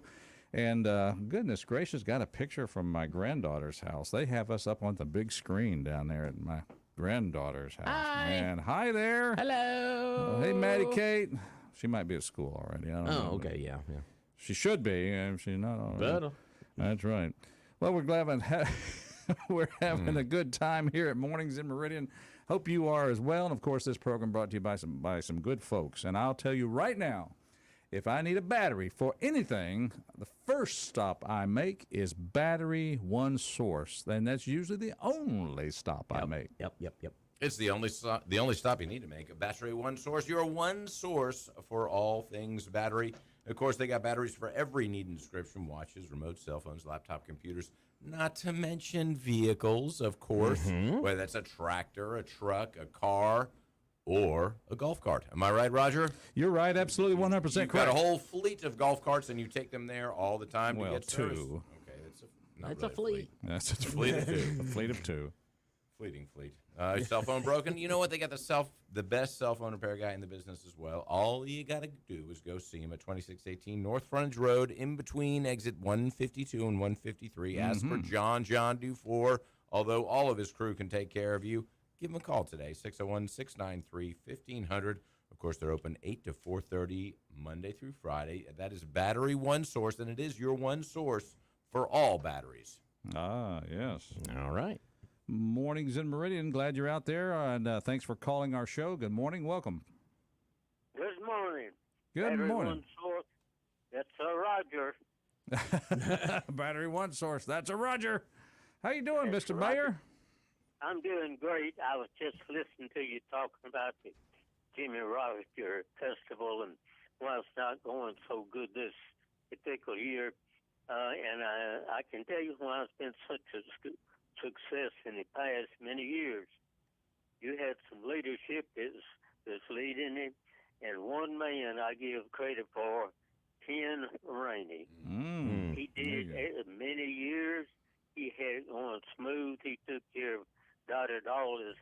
And goodness gracious, got a picture from my granddaughter's house. They have us up on the big screen down there at my granddaughter's house. Hi. Man, hi there. Hello. Hey, Maddie Kate. She might be at school already. I don't know. Oh, okay, yeah. She should be. She's not already. Better. That's right. Well, we're glad we're having a good time here at Mornings in Meridian. Hope you are as well. And, of course, this program brought to you by some good folks. And I'll tell you right now, if I need a battery for anything, the first stop I make is Battery One Source. And that's usually the only stop I make. Yep. It's the only stop you need to make. A Battery One Source, your one source for all things battery. Of course, they got batteries for every need and description: watches, remote cell phones, laptop computers, not to mention vehicles, of course, whether that's a tractor, a truck, a car, or a golf cart. Am I right, Roger? You're right. Absolutely 100% You've correct. got a whole fleet of golf carts, and you take them there all the time to Well, get service. two. Okay, That's a fleet. That's a fleet of two. A fleet of two. Fleeting fleet. Your cell phone broken? You know what? They got the best cell phone repair guy in the business as well. All you got to do is go see him at 2618 North Frontage Road, in between exit 152 and 153. As per John Dufour, although all of his crew can take care of you, give him a call today, 601-693-1500. Of course, they're open 8 to 4:30 Monday through Friday. That is Battery One Source, and it is your one source for all batteries. Ah, yes. All right. Mornings in Meridian. Glad you're out there, and thanks for calling our show. Good morning. Welcome. Good morning. Good morning. That's Roger. Battery One Source. That's a Roger. How you doing, That's Mr. Roger. Mayor? I'm doing great. I was just listening to you talking about the Jimmy Roger Festival and why it's not going so good this particular year. And I can tell you why it's been such a success in the past many years. You had some leadership that's leading it, and one man I give credit for, Ken Rainey. He did many years. He had it going smooth. He took care of, dotted all his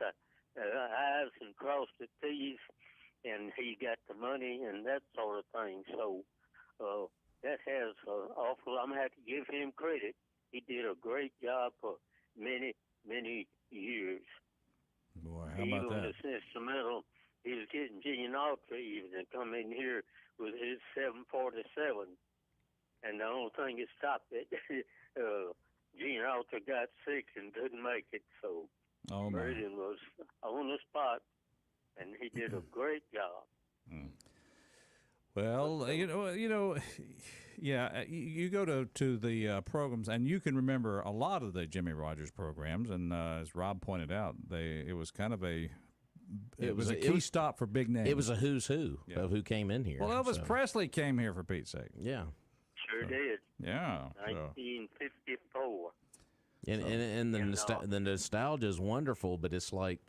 I's and crossed the T's, and he got the money and that sort of thing. So that has awful. I'm going to have to give him credit. He did a great job for many, many years. Boy, how Even about that? was instrumental. He was getting Gene Alter even to come in here with his 747, and the only thing that stopped it, Gene Alter got sick and couldn't make it, so Meridian was on the spot, and he did a great job. Well, yeah, you go to the programs, and you can remember a lot of the Jimmy Rogers programs, and as Rob pointed out, it was kind of a key stop for big names. It was a who's who of who came in here. Well, Elvis Presley came here, for Pete's sake. Yeah. Sure did. Yeah. 1954. And the nostalgia is wonderful, but it's like,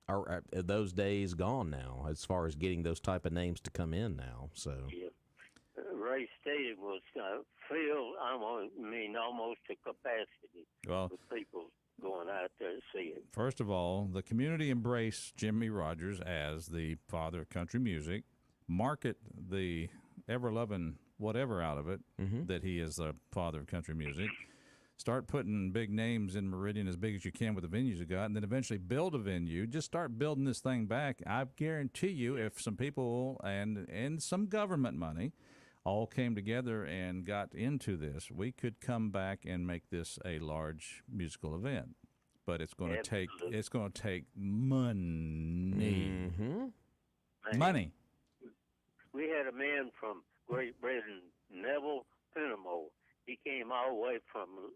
are those days gone now as far as getting those type of names to come in now? So Ray Stadium was filled, almost to capacity with people going out there to see it. First of all, the community embraced Jimmy Rogers as the father of country music, market the ever-loving whatever out of it, that he is the father of country music. Start putting big names in Meridian as big as you can with the venues you got, and then eventually build a venue. Just start building this thing back. I guarantee you, if some people and some government money all came together and got into this, we could come back and make this a large musical event. But it's going to take money. Money. We had a man from Great Britain, Neville Fenimore. He came all the way from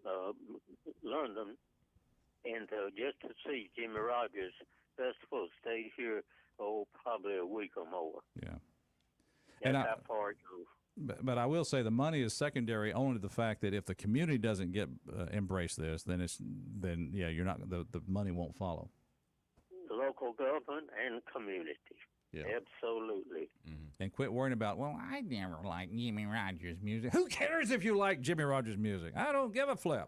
London, and just to see Jimmy Rogers Festival, stayed here, probably a week or more. Yeah. That's how far it goes. But I will say the money is secondary only to the fact that if the community doesn't get embrace this, then you're not the money won't follow. The local government and community. Yeah. Absolutely. And quit worrying about, well, I never liked Jimmy Rogers' music. Who cares if you like Jimmy Rogers' music? I don't give a flip.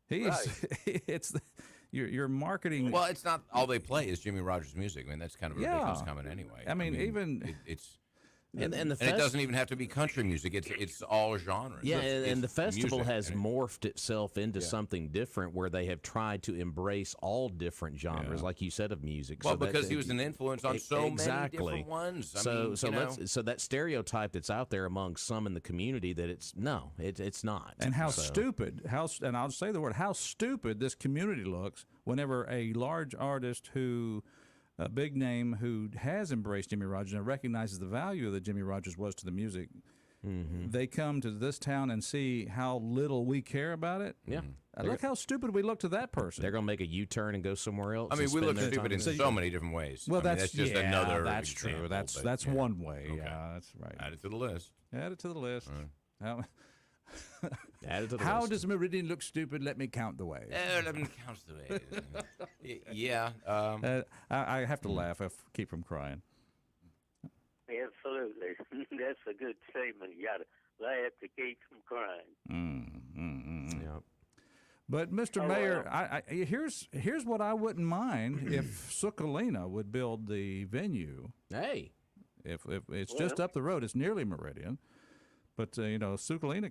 He's it's you're marketing. Well, it's not all they play is Jimmy Rogers music. I mean, that's kind of a ridiculous comment anyway. I mean even it's. And it doesn't even have to be country music. It's all genres. Yeah, it's and the festival music. has morphed itself into something different where they have tried to embrace all different genres, like you said, of music. Well, because he was an influence on so many different ones. So that stereotype that's out there among some in the community that it's not. And how stupid, and I'll say the word, how stupid this community looks whenever a large artist a big name who has embraced Jimmy Rogers and recognizes the value that Jimmy Rogers was to the music, they come to this town and see how little we care about it. Yeah. Look how stupid we look to that person. They're going to make a U-turn and go somewhere else. I mean, we look stupid in so many different ways. Well, that's just another that's example, true. That's one way. Okay. Yeah, that's right. Add it to the list. Add it to the list. Add it to the How list. does Meridian look stupid? Let me count the ways. Let me count the ways. Yeah. I have to laugh. I keep from crying. Absolutely. That's a good statement. You got to laugh to keep from crying. Yep. But Mr. Mayor, here's what I wouldn't mind if Sukalina would build the venue. Hey, if it's just up the road, it's nearly Meridian. But Sukalina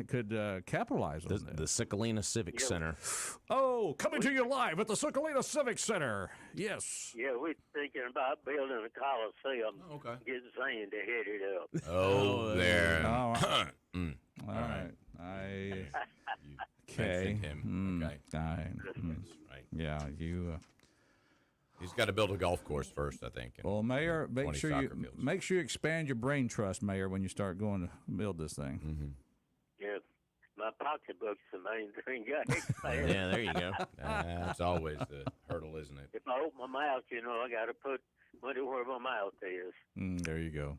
could capitalize on the Sukalina Civic Center. Oh, coming to you live at the Sukalina Civic Center. Yes. Yeah, we're thinking about building a coliseum. Okay. Get Zane to head it up. Oh, there. All right. Okay. Him. Okay. That's right. Yeah, you. He's got to build a golf course first, I think. Well, Mayor, make sure you fields. expand your brain trust, Mayor, when you start going to build this thing. Mm-hmm. Yeah, my pocketbook's the main thing. Yeah, there you go. That's always the hurdle, isn't it? If I open my mouth, I got to put money where my mouth is. There you go.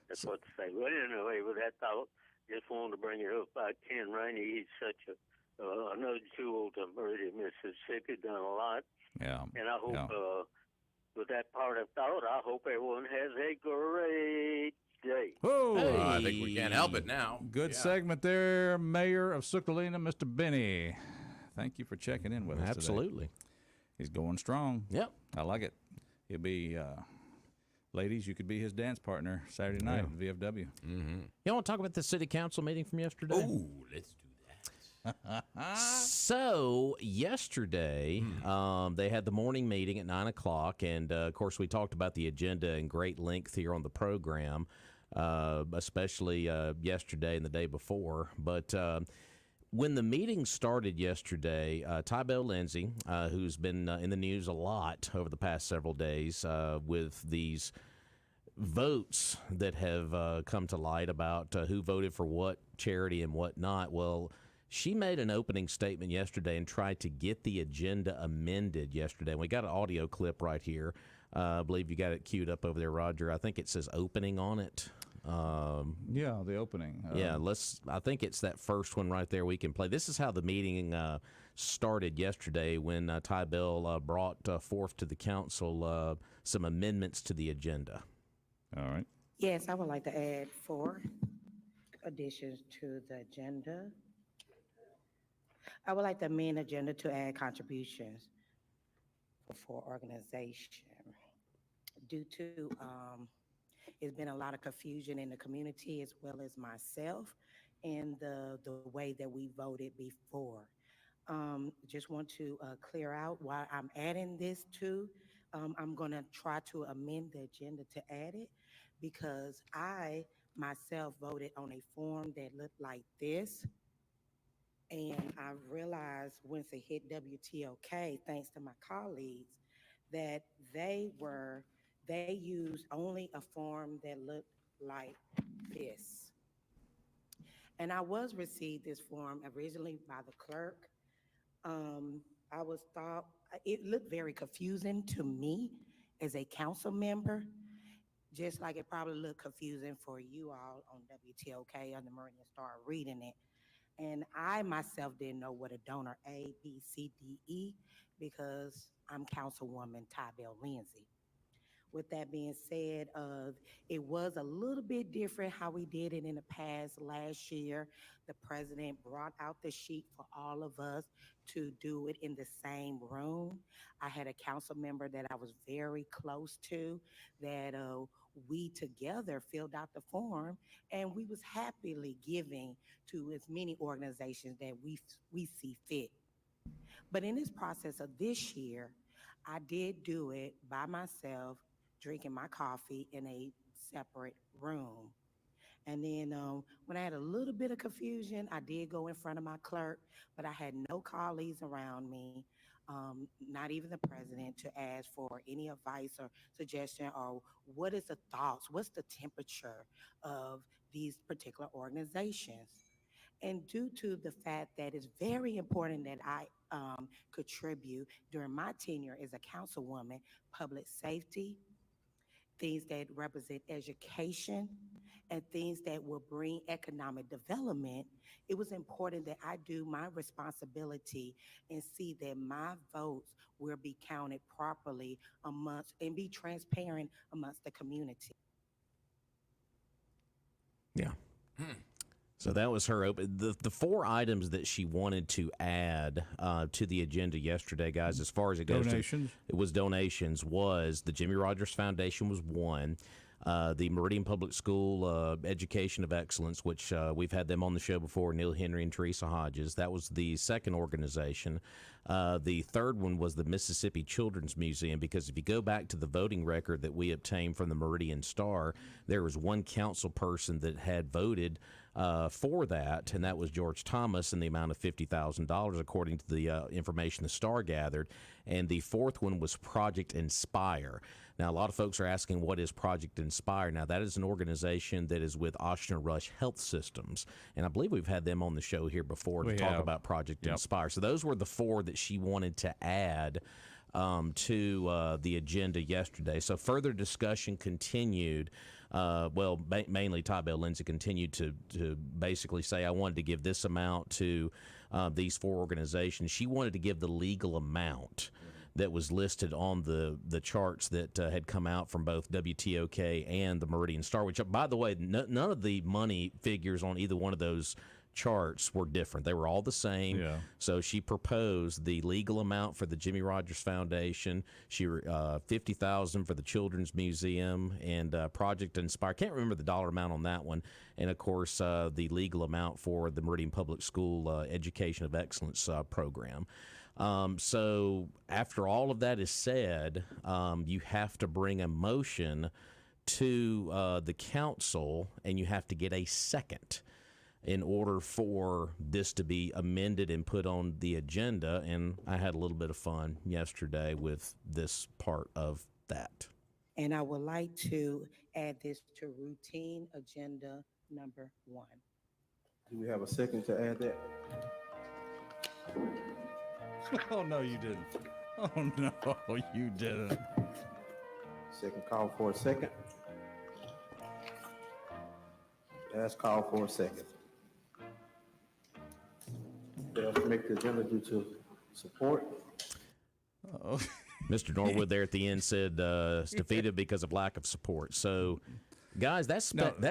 That's what to say. Well, anyway, with that thought, just wanted to bring it up about Ken Rainey. He's such another jewel to Meridian, Mississippi, done a lot. Yeah. And I hope, with that part of thought, I hope everyone has a great day. Oh, hey. I think we can't help it now. Good segment there, Mayor of Sukalina, Mr. Benny. Thank you for checking in with us Absolutely. Today. He's going strong. Yep. I like it. He'll be, ladies, you could be his dance partner Saturday night at VFW. Mm-hmm. You want to talk about the city council meeting from yesterday? Oh, let's do So yesterday, they had the morning meeting at 9 o'clock, and of course, we talked about the agenda in great length here on the program, especially yesterday and the day before. But when the meeting started yesterday, Tybell Lindsay, who's been in the news a lot over the past several days with these votes that have come to light about who voted for what charity and what not, well, she made an opening statement yesterday and tried to get the agenda amended yesterday. We got an audio clip right here. I believe you got it queued up over there, Roger. I think it says opening on it. Yeah, the opening. I think it's that first one right there we can play. This is how the meeting started yesterday when Tybell brought forth to the council some amendments to the agenda. All right. Yes, I would like to add 4 additions to the agenda. I would like to amend the agenda to add contributions for organization. Due to, it's been a lot of confusion in the community as well as myself and the way that we voted before. Just want to clear out why I'm adding this to. I'm gonna try to amend the agenda to add it because I myself voted on a form that looked like this. And I realized once it hit WTOK, thanks to my colleagues, that they used only a form that looked like this. And I was received this form originally by the clerk. It looked very confusing to me as a council member, just like it probably looked confusing for you all on WTOK on the Meridian Star reading it. And I myself didn't know what a donor A, B, C, D, E, because I'm Councilwoman Tybell Lindsay. With that being said, it was a little bit different how we did it in the past. Last year, the president brought out the sheet for all of us to do it in the same room. I had a council member that I was very close to that we together filled out the form, and we was happily giving to as many organizations that we see fit. But in this process of this year, I did do it by myself, drinking my coffee in a separate room. And then when I had a little bit of confusion, I did go in front of my clerk, but I had no colleagues around me, not even the president, to ask for any advice or suggestion or what is the thoughts, what's the temperature of these particular organizations. And due to the fact that it's very important that I contribute during my tenure as a councilwoman, public safety, things that represent education, and things that will bring economic development, it was important that I do my responsibility and see that my votes will be counted properly amongst and be transparent amongst the community. Yeah. So that was her open. The four items that she wanted to add to the agenda yesterday, guys, as far as it goes, Donations? It was donations. Was the Jimmy Rogers Foundation was one. The Meridian Public School Education of Excellence, which we've had them on the show before, Neil Henry and Teresa Hodges. That was the second organization. The third one was the Mississippi Children's Museum, because if you go back to the voting record that we obtained from the Meridian Star, there was one council person that had voted for that, and that was George Thomas, in the amount of $50,000, according to the information the Star gathered. And the fourth one was Project Inspire. Now, a lot of folks are asking, what is Project Inspire? Now, that is an organization that is with Oshner Rush Health Systems, and I believe we've had them on the show here before to talk about Project Inspire. So those were the four that she wanted to add to the agenda yesterday. So further discussion continued. Mainly Tybell Lindsay continued to basically say, I wanted to give this amount to these four organizations. She wanted to give the legal amount that was listed on the charts that had come out from both WTOK and the Meridian Star, which, by the way, none of the money figures on either one of those charts were different. They were all the same. Yeah. So she proposed the legal amount for the Jimmy Rogers Foundation. She $50,000 for the Children's Museum, and Project Inspire. Can't remember the dollar amount on that one. And of course, the legal amount for the Meridian Public School Education of Excellence program. So after all of that is said, you have to bring a motion to the council, and you have to get a second in order for this to be amended and put on the agenda. And I had a little bit of fun yesterday with this part of that. And I would like to add this to routine agenda number 1. Do we have a second to add that? Oh, no, you didn't. Oh, no, you didn't. Second call for a second. Last call for a second. Fails to make the agenda due to support. Uh-oh. Mr. Norwood there at the end said it's defeated because of lack of support. So, guys, that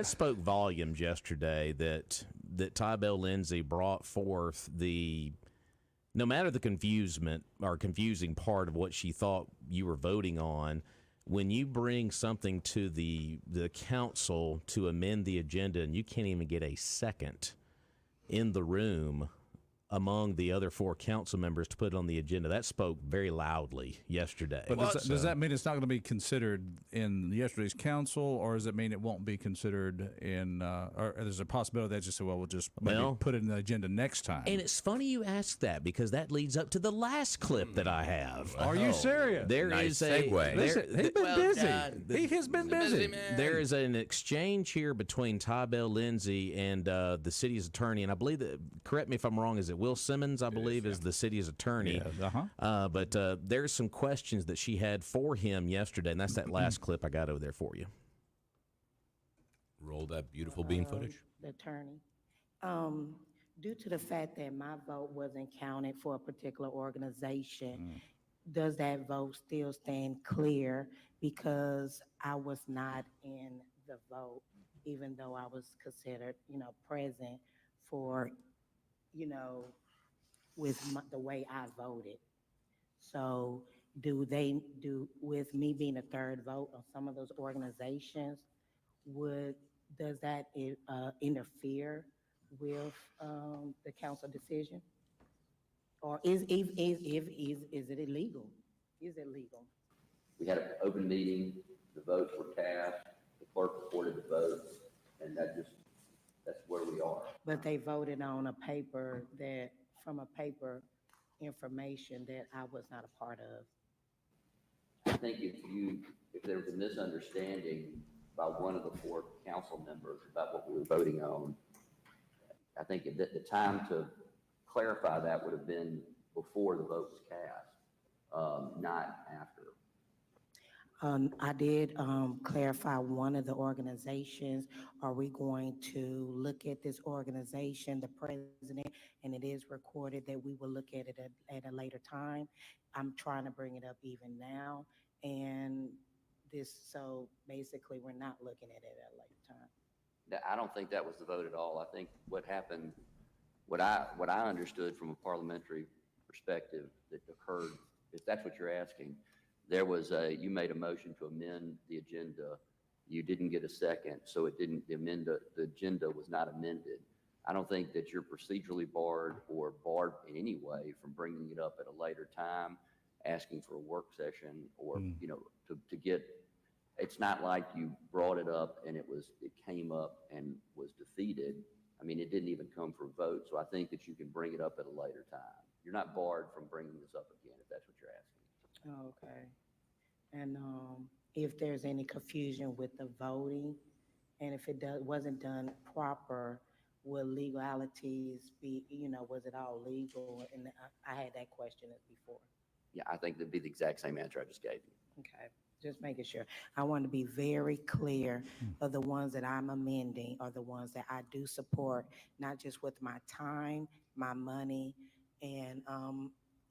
spoke volumes yesterday that Tybell Lindsay brought forth no matter the confusing part of what she thought you were voting on, when you bring something to the council to amend the agenda and you can't even get a second in the room among the other four council members to put it on the agenda, that spoke very loudly yesterday. But does that mean it's not going to be considered in yesterday's council, or does it mean it won't be considered in, or there's a possibility that just say, well, we'll just maybe put it in the agenda next time? And it's funny you ask that, because that leads up to the last clip that I have. Are you serious? There nice is a segue. He's been busy. He has been busy. There is an exchange here between Tybell Lindsay and the city's attorney, and I believe that, correct me if I'm wrong, is it Will Simmons, I believe, is the city's attorney. Yeah, but there's some questions that she had for him yesterday, and that's that last clip I got over there for you. Roll that beautiful bean footage. The attorney. Due to the fact that my vote wasn't counted for a particular organization, does that vote still stand clear because I was not in the vote, even though I was considered, present for, you know, with the way I voted. So with me being a third vote on some of those organizations, would, does that interfere with the council decision? Or is it illegal? Is it legal? We had an open meeting, the votes were cast, the clerk reported the votes, and that's where we are. But they voted on from a paper information that I was not a part of. I think if there was a misunderstanding by one of the 4 council members about what we were voting on, I think at the time to clarify that would have been before the vote was cast, not after. I did clarify one of the organizations. Are we going to look at this organization, the president, and it is recorded that we will look at it at a later time? I'm trying to bring it up even now. And so basically we're not looking at it at a later time. I don't think that was the vote at all. I think what happened, what I understood from a parliamentary perspective that occurred, if that's what you're asking, there was you made a motion to amend the agenda. You didn't get a second, so it didn't amend, the agenda was not amended. I don't think that you're procedurally barred or barred in any way from bringing it up at a later time, asking for a work session or, to get, it's not like you brought it up and it came up and was defeated. I mean, it didn't even come for a vote. So I think that you can bring it up at a later time. You're not barred from bringing this up again, if that's what you're asking. Okay. And if there's any confusion with the voting, and if it wasn't done proper, will legalities be, was it all legal? And I had that question before. Yeah, I think that'd be the exact same answer I just gave you. Okay, just making sure. I want to be very clear of the ones that I'm amending are the ones that I do support, not just with my time, my money, and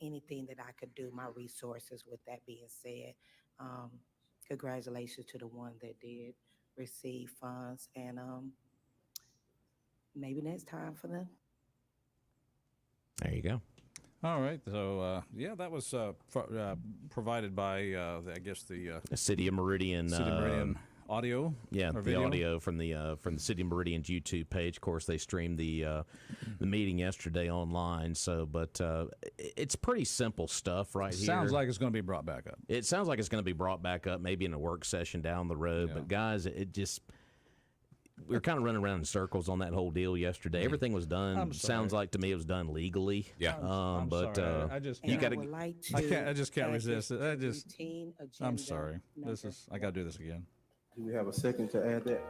anything that I could do, my resources. With that being said, congratulations to the one that did receive funds, and maybe next time for them. There you go. All right. So, that was provided by, I guess, the City of Meridian. City of Meridian audio. Yeah, the video? audio from the City of Meridian's YouTube page. Of course, they streamed the meeting yesterday online. So, but it's pretty simple stuff right here. Sounds like it's going to be brought back up. It sounds like it's going to be brought back up, maybe in a work session down the road. Yeah. But guys, we were kind of running around in circles on that whole deal yesterday. Everything was done. Sounds like to me it was done legally. Yeah. I'm but sorry. I just you got to. I just can't resist it. I'm sorry. number I got to do this again. Do we have a second to add that?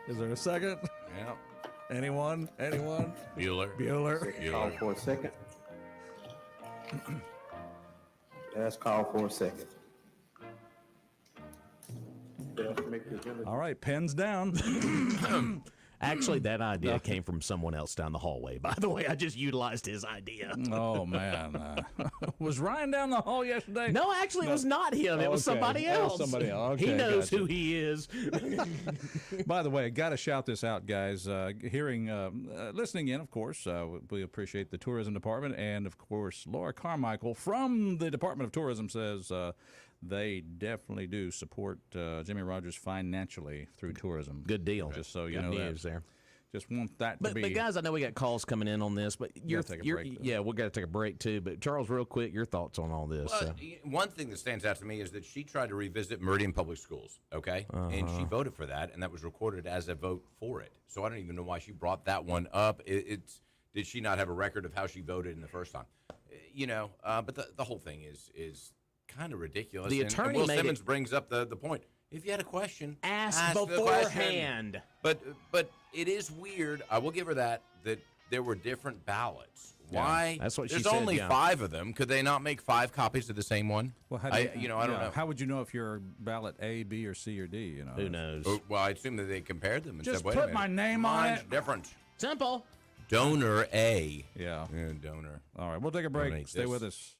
Is there a second? Yeah. Anyone? Bueller. Call for a second. Last call for a second. Make the agenda. All right, pens down. Actually, that idea came from someone else down the hallway. By the way, I just utilized his idea. Oh, man. Was Ryan down the hall yesterday? No, actually, it was not him. It was somebody else. Somebody else. Okay, he knows gotcha. who he is. By the way, I got to shout this out, guys. Listening in, of course, we appreciate the tourism department. And, of course, Laura Carmichael from the Department of Tourism says they definitely do support Jimmy Rogers financially through tourism. Good deal. Just so you Good know news that. there. Just want that to be. But guys, I know we got calls coming in on this, but Gotta take a break, though. we got to take a break too. But Charles, real quick, your thoughts on all this? Well, one thing that stands out to me is that she tried to revisit Meridian Public Schools, okay? And she voted for that, and that was recorded as a vote for it. So I don't even know why she brought that one up. Did she not have a record of how she voted in the first time? But the whole thing is kind of ridiculous. The And attorney Will made Simmons brings up the point. If you had a question, ask the beforehand. question. But it is weird. I will give her that there were different ballots. Yeah, Why? that's what she There's said, only yeah. 5 of them. Could they not make 5 copies of the same one? Well, I don't know. How would you know if you're ballot A, B, or C, or D? Who knows? Well, I assume that they compared them and Just said, "Wait put a minute, my name on mine's it." different." Simple. Donor A. Yeah. Donor. All right, we'll take a break. Donate Stay this. with us.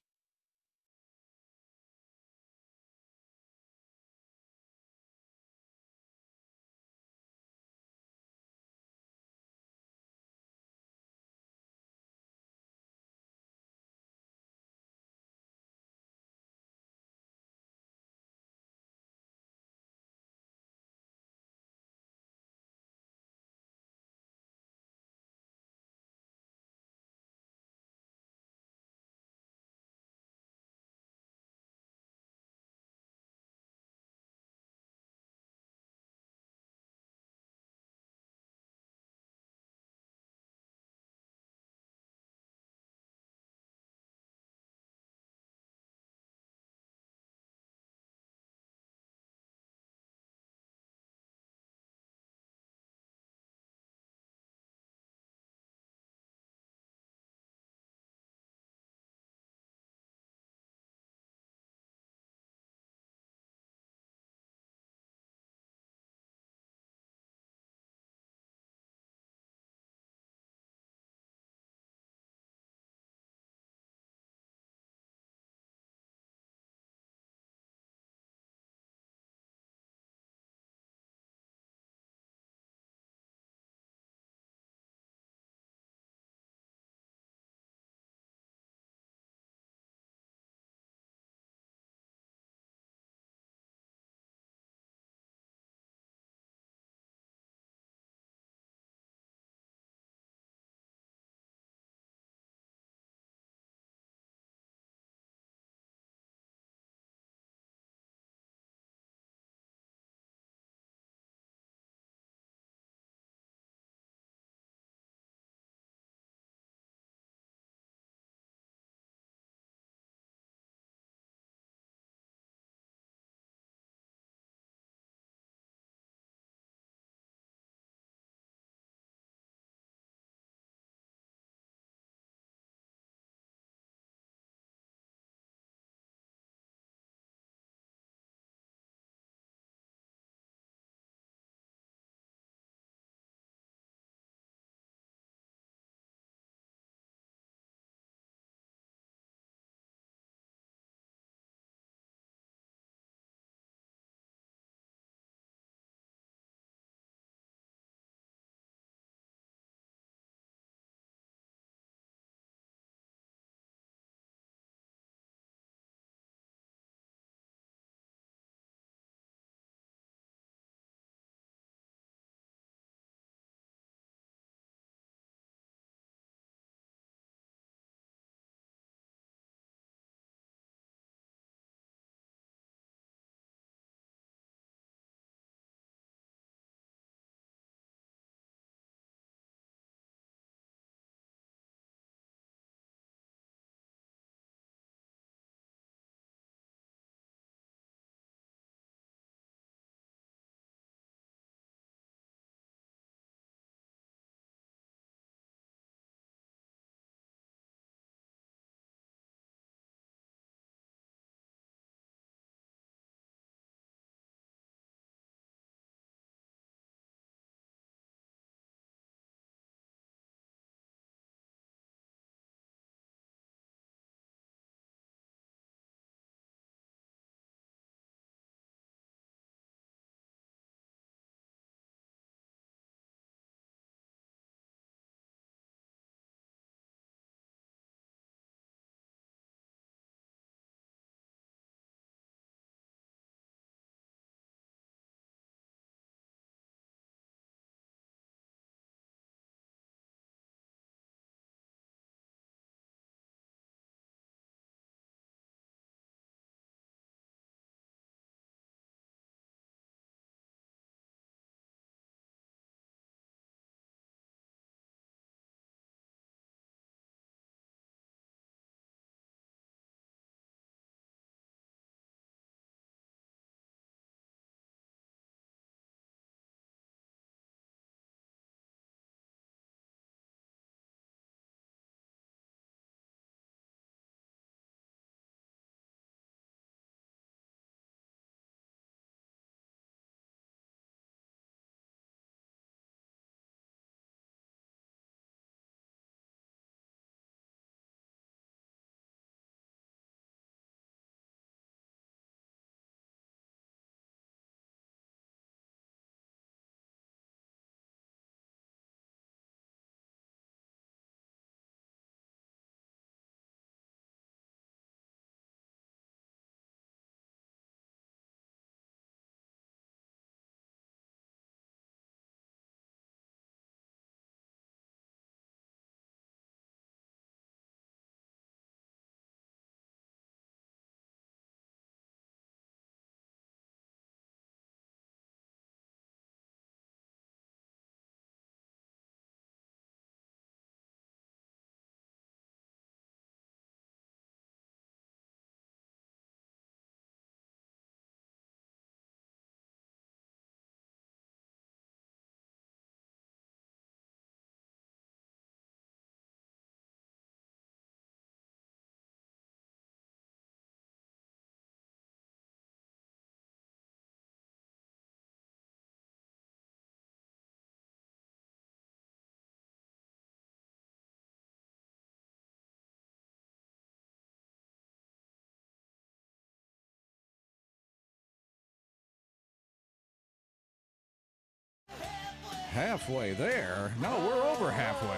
halfway there. No, we're over halfway.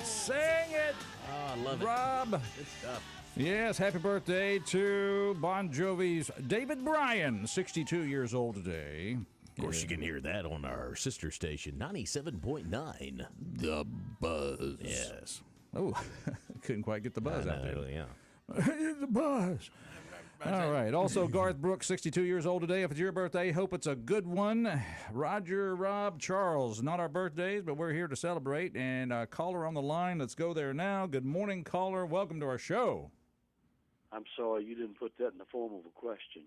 Sing it. Oh, I love it. Rob. Good stuff. Yes, happy birthday to Bon Jovi's David Bryan, 62 years old today. Of course, you can hear that on our sister station, 97.9. The Buzz. Yes. Oh, couldn't quite get the buzz out there. Yeah. The buzz. All right. Also, Garth Brooks, 62 years old today. If it's your birthday, hope it's a good one. Roger, Rob, Charles, not our birthdays, but we're here to celebrate. And caller on the line, let's go there now. Good morning, caller. Welcome to our show. I'm sorry you didn't put that in the form of a question.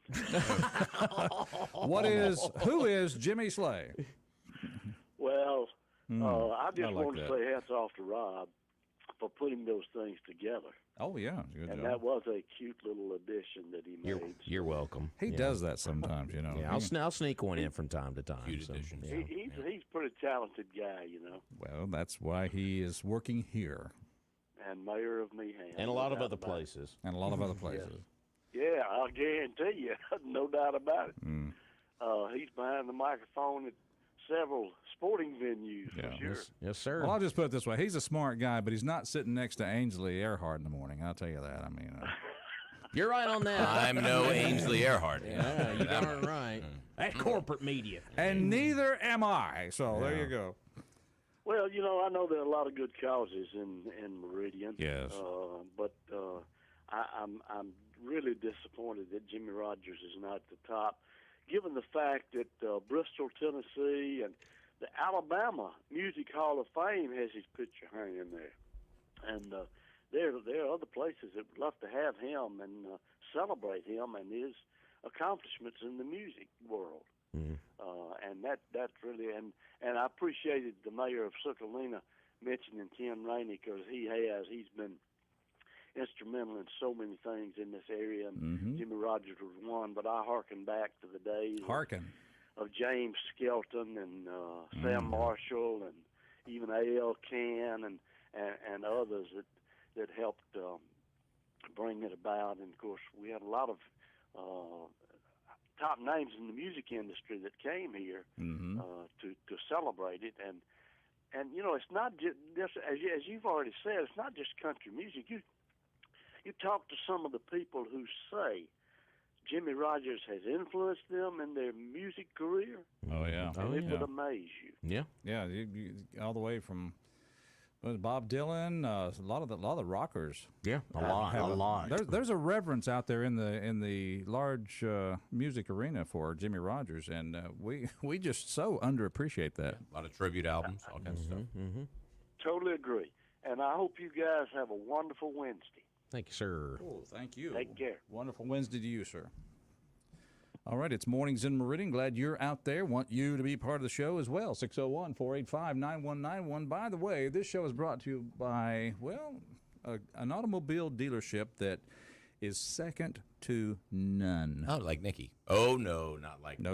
Who is Jimmy Slay? Well, I just like want to that. say hats off to Rob for putting those things together. Oh, yeah. Good And job. that was a cute little addition that he made. You're welcome. He does that sometimes, you know. Yeah, I'll sneak one in from time to time. So, yeah. He's a pretty talented guy, you know, Well, that's why he is working here. and mayor of Meehan. And a lot of other places. And a lot of other places. Yeah, I'll guarantee you, no doubt about it. Mm. He's behind the microphone at several sporting venues, for sure. Yes, sir. Well, I'll just put it this way. He's a smart guy, but he's not sitting next to Ainsley Earhart in the morning. I'll tell you that. I mean, You're right on that. I'm no Ainsley Earhart. Yeah, you got it right. That's corporate media. and neither am I. So there you go. Well, you know, I know there are a lot of good causes in Meridian. Yes. But I'm really disappointed that Jimmy Rogers is not at the top, given the fact that Bristol, Tennessee, and the Alabama Music Hall of Fame has his picture hanging there, and there are other places that would love to have him and celebrate him and his accomplishments in the music world. And that's really and I appreciated the mayor of Sucalina mentioning Ken Rainey, because he's been instrumental in so many things in this area, and Jimmy Rogers was one. But I hearken back to the days of James Skelton and Sam Marshall and even A.L. Can and others that helped bring it about. And of course, we had a lot of top names in the music industry that came here to celebrate it. And you know, it's not just as you've already said, it's not just country music. You talk to some of the people who say Jimmy Rogers has influenced them in their music career. Oh, yeah. And it would amaze you. Yeah. Yeah, you, all the way from Bob Dylan, a lot of the rockers. Yeah, a lot. There's a reverence out there in the large music arena for Jimmy Rogers, and we just so underappreciate that. A lot of tribute albums, all kinds of stuff. Totally agree. And I hope you guys have a wonderful Wednesday. Thank you, sir. Oh, thank you. Take care. Wonderful Wednesday to you, sir. All right, it's Mornings in Meridian. Glad you're out there. Want you to be part of the show as well. 601-485-9191. By the way, this show is brought to you by, well, an automobile dealership that is second to none. Oh, like Nikki. Oh, no, not like No.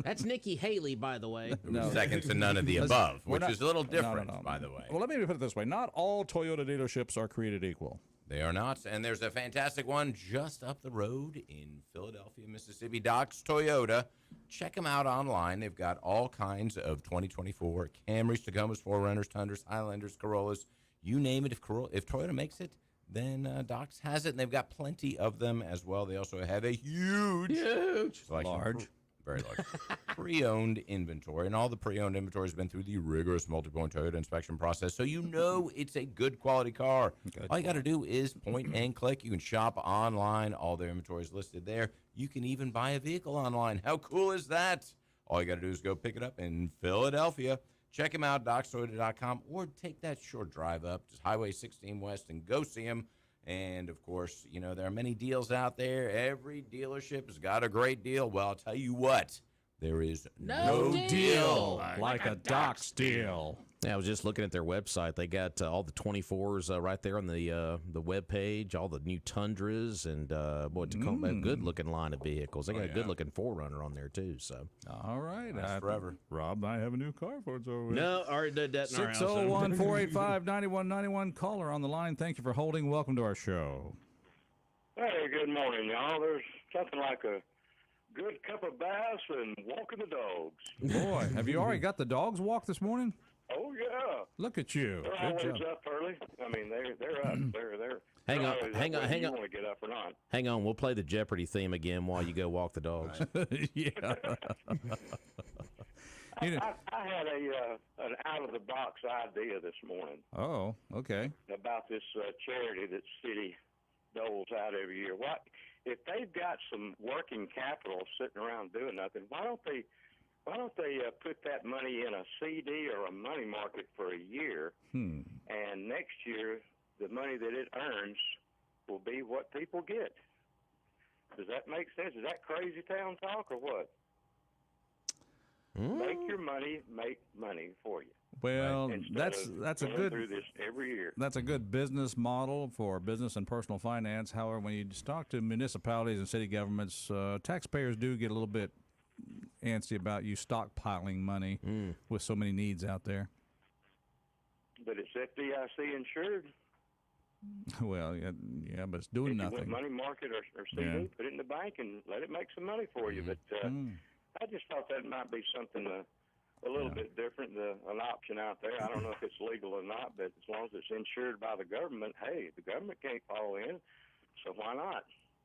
That's Nikki Haley, by the way. Second to none of the above, which is a little different, No. by the way. Well, let me put it this way. Not all Toyota dealerships are created equal. They are not, and there's a fantastic one just up the road in Philadelphia, Mississippi. Doc's Toyota. Check them out online. They've got all kinds of 2024 Camrys, Tacomas, 4Runners, Tundras, Highlanders, Corollas. You name it. If Toyota makes it, then Doc's has it, and they've got plenty of them as well. They also have a huge selection. Large. Very large. Pre-owned inventory, and all the pre-owned inventory has been through the rigorous multi-point Toyota inspection process, so you know it's a good quality car. All you got to do is point and click. You can shop online. All their inventory is listed there. You can even buy a vehicle online. How cool is that? All you got to do is go pick it up in Philadelphia. Check them out, docstoyota.com, or take that short drive up to Highway 16 West and go see them. And, of course, you know, there are many deals out there. Every dealership has got a great deal. Well, I'll tell you what, there is no deal like a Doc's deal. Yeah, I was just looking at their website. They got all the 24s right there on the web page, all the new Tundras, and Tacoma, a good-looking line of vehicles. They got a good-looking 4Runner on there, too. So, all right. Forever. Rob and I have a new car for it. So no, already did that in our house. 601-485-9191. Caller on the line. Thank you for holding. Welcome to our show. Hey, good morning, y'all. There's something like a good cup of bass and walking the dogs. Boy, have you already got the dogs walked this morning? Oh yeah. Look at you. They're Good always job. up early. I mean, they're up. They're Hang on, always hang up on, whether hang you on. want to get up or not. Hang on, we'll play the Jeopardy theme again while you go walk the dogs. Yeah. You know- I had an out of the box idea this morning Oh, okay. about this charity that city doles out every year. What if they've got some working capital sitting around doing nothing? Why don't they put that money in a CD or a money market for a year, and next year the money that it earns will be what people get? Does that make sense? Is that crazy town talk or what? Make your money make money for you. Well, Instead that's of a going good through this every year. That's a good business model for business and personal finance. However, when you talk to municipalities and city governments, taxpayers do get a little bit antsy about you stockpiling money with so many needs out there. But it's FDIC insured. Well, yeah, but it's doing If you want nothing. money market or CD, Yeah. put it in the bank and let it make some money for you. But I just thought that might be something a little bit different, an option out there. I don't know if it's legal or not, but as long as it's insured by the government, hey, the government can't fall in, so why not?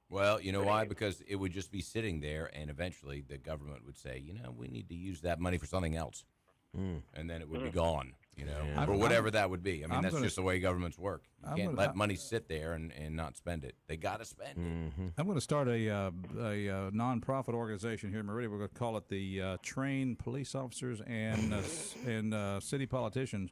Well, you know why? Because it would just be sitting there, and eventually the government would say, we need to use that money for something else. And then it would be gone, Yeah. or whatever that would be. I mean, I'm that's gonna- just the way governments work. You I'm can't gonna- let money sit there and not spend it. They got to spend it. I'm going to start a nonprofit organization here in Meridian. We're going to call it the Train Police Officers and City Politicians,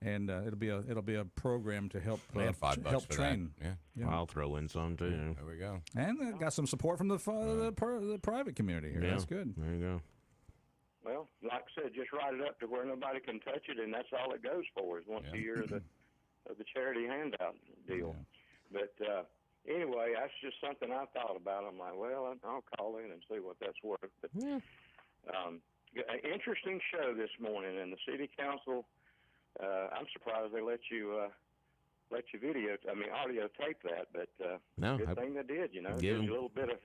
and it'll be a program to help Man, $5 help for train. that. Yeah. I'll throw in some too. There we go. And got some support from the private community here. Yeah. That's good. There you go. Well, like I said, just write it up to where nobody can touch it, and that's all it goes for is once a year of the charity handout deal. But anyway, that's just something I thought about. I'm like, well, I'll call in and see what that's worth. But an interesting show this morning, and the city council. I'm surprised they let you audio tape that. But No, good thing they did. Gives give you a 'em- little bit of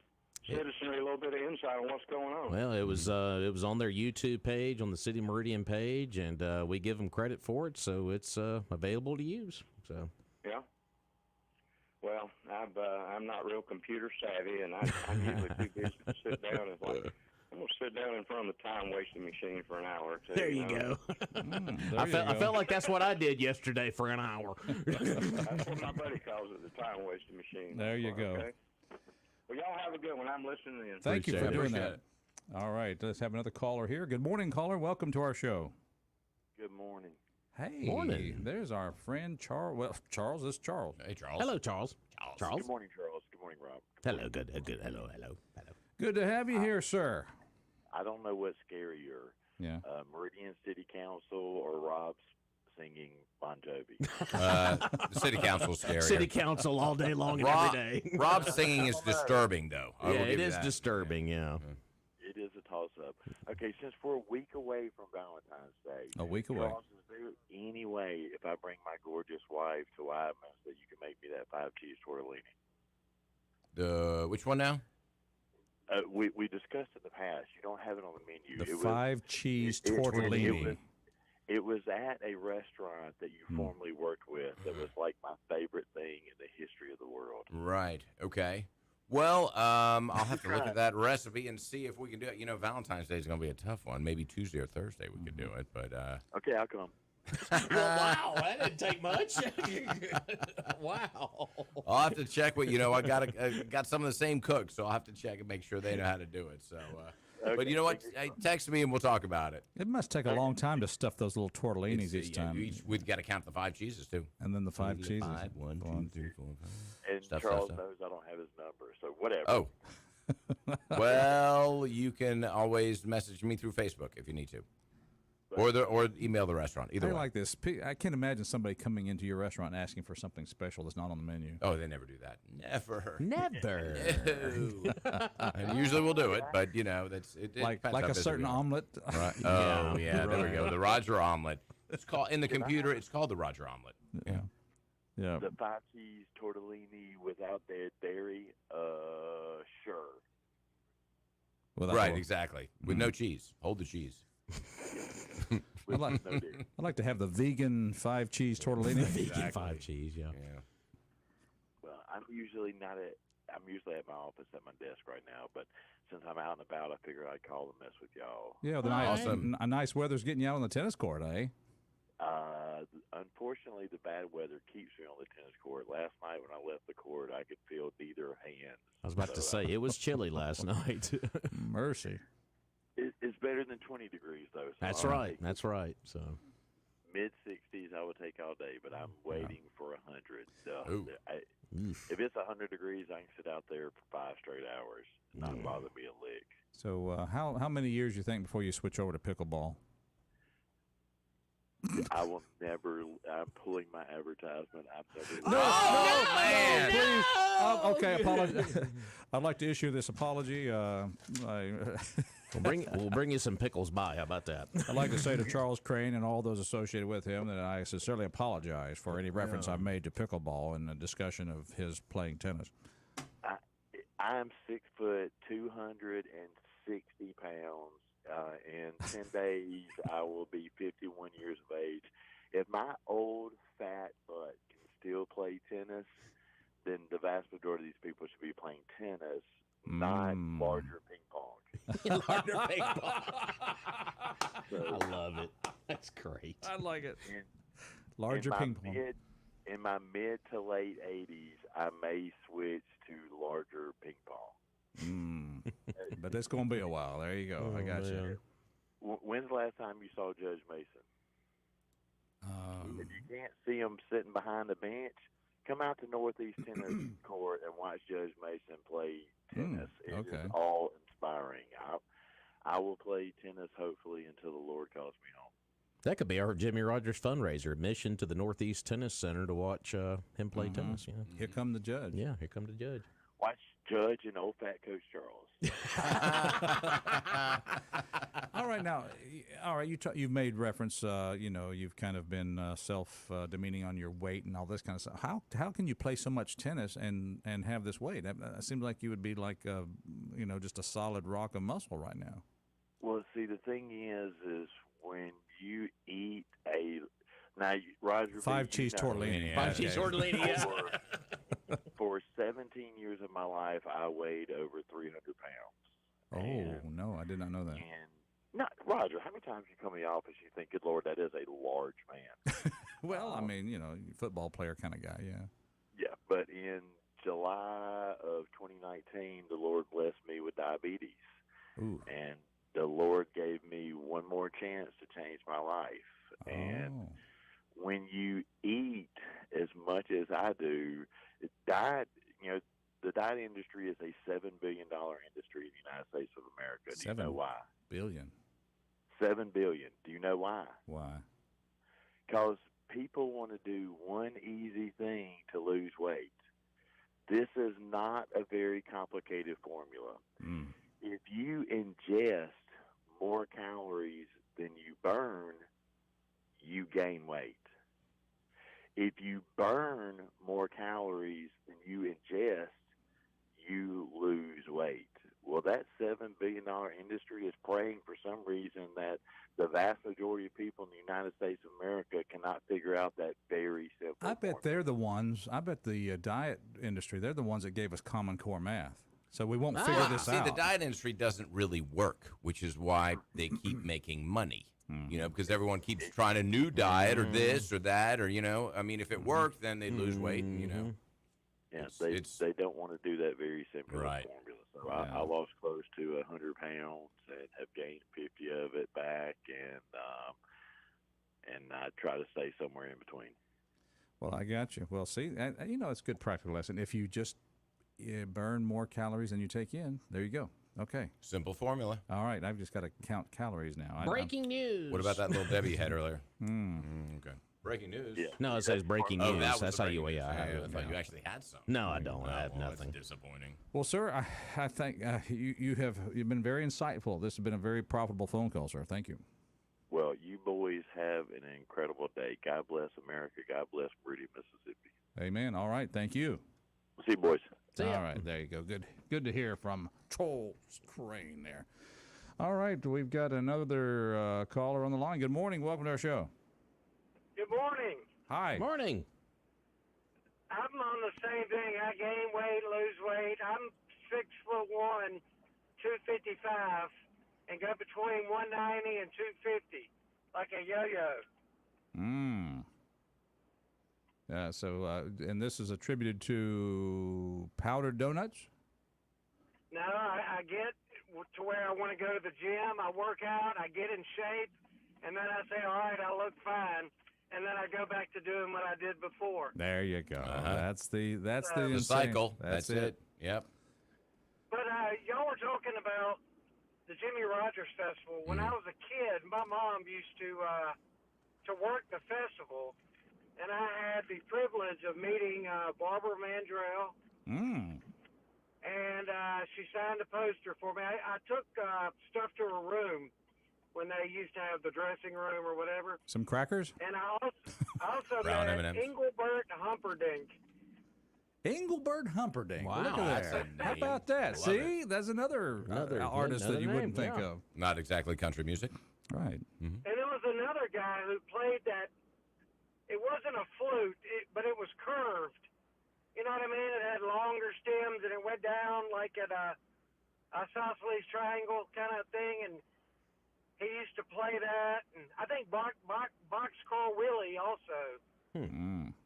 citizenry, a little bit of insight on what's going on. Well, it was on their YouTube page, on the City Meridian page, and we give them credit for it, so it's available to use. So Yeah. Well, I'm not real computer savvy, and I'm usually too busy to sit down. It's like I'm gonna sit down in front of the time wasting machine for an hour or two. There you go. I felt like that's what I did yesterday for an hour. That's what my buddy calls it, the time wasting machine. There you go. Okay? Well, y'all have a good one. I'm listening in. Thank you for doing Appreciate that. All right, let's have another caller here. Good morning, caller. Welcome to our show. Good morning. Hey, Morning. There's our friend Charles. Well, Charles is Charles. Hey, Charles. Hello, Charles. Charles. Good morning, Charles. Good morning, Rob. Hello. Good. Hello. Good to have you here, sir. I don't know what's scarier, Yeah. Meridian City Council or Rob's singing Bon Jovi. The city council's scary. City council all day long and Rob, every day. Rob's singing is disturbing, though. I will Yeah, give it you is that. disturbing. Yeah. It is a toss-up. Okay, since we're a week away from Valentine's Day, A week away. Charles, is there any way, if I bring my gorgeous wife to Wyman's, that you can make me that 5-cheese tortellini? Which one now? We discussed in the past. You don't have it on the menu. The It was- 5-cheese it- tortellini. It was at a restaurant that you formerly worked with that was like my favorite thing in the history of the world. Right. Okay. Well, I'll have to look at that recipe and see if we can do it. Valentine's Day is going to be a tough one. Maybe Tuesday or Thursday we could do it, but Okay, I'll come. Wow, that didn't take much. Wow. I'll have to check with I got some of the same cooks, so I'll have to check and make sure they know how to do it. So, but you know what? Hey, text me and we'll talk about it. It must take a long time to stuff those little tortellinis each Yeah, time. we've got to count the 5 cheeses too. And then the 5 cheeses. 5, 1, 2, 3, 4, 5. And Stuff, Charles stuff. knows I don't have his number, so whatever. Oh. Well, you can always message me through Facebook if you need to, or email the restaurant. Either I way. like this. I can't imagine somebody coming into your restaurant and asking for something special that's not on the menu. Oh, they never do that. Never. Never. No. And usually we'll do it, but that's it. Like depends how a busy certain we are. omelet. Right. Oh yeah, there we go. The Roger omelet. It's called in the computer. It's called the Roger omelet. Yeah. Yeah. The 5-cheese tortellini without the dairy, sure. Right, exactly. With no cheese. Hold the cheese. I'd like to have the vegan 5-cheese tortellini. Vegan 5-cheese, yeah. Well, I'm usually at my office at my desk right now, but since I'm out and about, I figure I'd call and mess with y'all. Yeah, a nice weather's getting you out on the tennis court, eh? Unfortunately, the bad weather keeps me on the tennis court. Last night when I left the court, I could feel neither hand. I was about to say, it was chilly last night. Mercy. It's better than 20 degrees, though. So That's right. That's right. So mid-60s, I would take all day, but I'm waiting for 100. If it's 100 degrees, I can sit out there for 5 straight hours and not bother me a lick. So how many years you think before you switch over to pickleball? I will never. I'm pulling my advertisement. I'm never. No, man. Please. Okay, apologize. I'd like to issue this apology. We'll bring you some pickles by. How about that? I'd like to say to Charles Crane and all those associated with him that I sincerely apologize for any reference I've made to pickleball in the discussion of his playing tennis. I'm 6 foot, 260 pounds. In 10 days, I will be 51 years of age. If my old fat butt can still play tennis, then the vast majority of these people should be playing tennis, not larger ping pong. Larger ping pong. I love it. That's great. I like it. Larger ping pong. In my mid to late 80s, I may switch to larger ping pong. But that's going to be a while. There you go. I got you. When's the last time you saw Judge Mason? If you can't see him sitting behind the bench, come out to Northeast Tennis Court and watch Judge Mason play tennis. It is all inspiring. I will play tennis hopefully until the Lord calls me home. That could be our Jimmy Rogers fundraiser, admission to the Northeast Tennis Center to watch him play tennis. You know? Here come the judge. Yeah, here come the judge. Watch Judge and old fat Coach Charles. All right, now, you've made reference. You've kind of been self-demeaning on your weight and all this kind of stuff. How can you play so much tennis and have this weight? It seems like you would be like just a solid rock of muscle right now. Well, see, the thing is when you eat Roger, 5-cheese tortellini. 5-cheese tortellini. Yeah. For 17 years of my life, I weighed over 300 pounds. No, I did not know that. And Roger, how many times you come in the office you think, good Lord, that is a large man? Well, I mean, football player kind of guy, yeah. Yeah, but in July of 2019, the Lord blessed me with diabetes. Ooh. And the Lord gave me one more chance to change my life. And when you eat as much as I do, the diet industry is a $7 billion industry in the United States of America. Do you know why? Billion. $7 billion. Do you know why? Why? Because people want to do one easy thing to lose weight. This is not a very complicated formula. If you ingest more calories than you burn, you gain weight. If you burn more calories than you ingest, you lose weight. Well, that $7 billion industry is praying for some reason that the vast majority of people in the United States of America cannot figure out that very simple I bet they're the ones, the diet industry, they're the ones that gave us Common Core math. So we won't figure this out. See, the diet industry doesn't really work, which is why they keep making money. Because everyone keeps trying a new diet or this or that, or, I mean, if it worked, then they'd lose weight, and, Yeah, they don't want to do that very simple formula. So I lost close to 100 pounds and have gained 50 of it back, and I try to stay somewhere in between. Well, I got you. Well, see, it's a good practical lesson. If you just burn more calories than you take in, there you go. Okay. Simple formula. All right. I've just got to count calories now. Breaking news. What about that little Debbie you had earlier? Okay. Breaking news. Yeah. No, it says breaking news. That's how you. I thought you actually had some. No, I don't. I have nothing. That's disappointing. Well, sir, I think you've been very insightful. This has been a very profitable phone call, sir. Thank you. Well, you boys have an incredible day. God bless America. God bless Meridian, Mississippi. Amen. All right. Thank you. See you, boys. See ya. All right, there you go. Good to hear from Charles Crane there. All right, we've got another caller on the line. Good morning. Welcome to our show. Good morning. Hi. Morning. I'm on the same thing. I gain weight, lose weight. I'm 6'1", 255, and go between 190 and 250, like a yo-yo. And this is attributed to powdered donuts? No, I get to where I want to go to the gym. I work out. I get in shape, and then I say, all right, I look fine. And then I go back to doing what I did before. There you go. That's the cycle. That's it. Yep. But y'all were talking about the Jimmy Rogers Festival. When I was a kid, my mom used to work the festival, and I had the privilege of meeting Barbara Mandrell. And she signed a poster for me. I took stuff to her room when they used to have the dressing room or whatever. Some crackers? And I also Brown met M&Ms. Engelbert Humperdinck. Engelbert Humperdinck. Wow. Look at That's that. a How name. about that? Love See? That's another artist that you wouldn't think of. Not exactly country music. Right. And there was another guy who played that. It wasn't a flute, but it was curved. You know what I mean? It had longer stems, and it went down like at a isosceles triangle kind of thing, and he used to play that. And I think Boxcar Willie also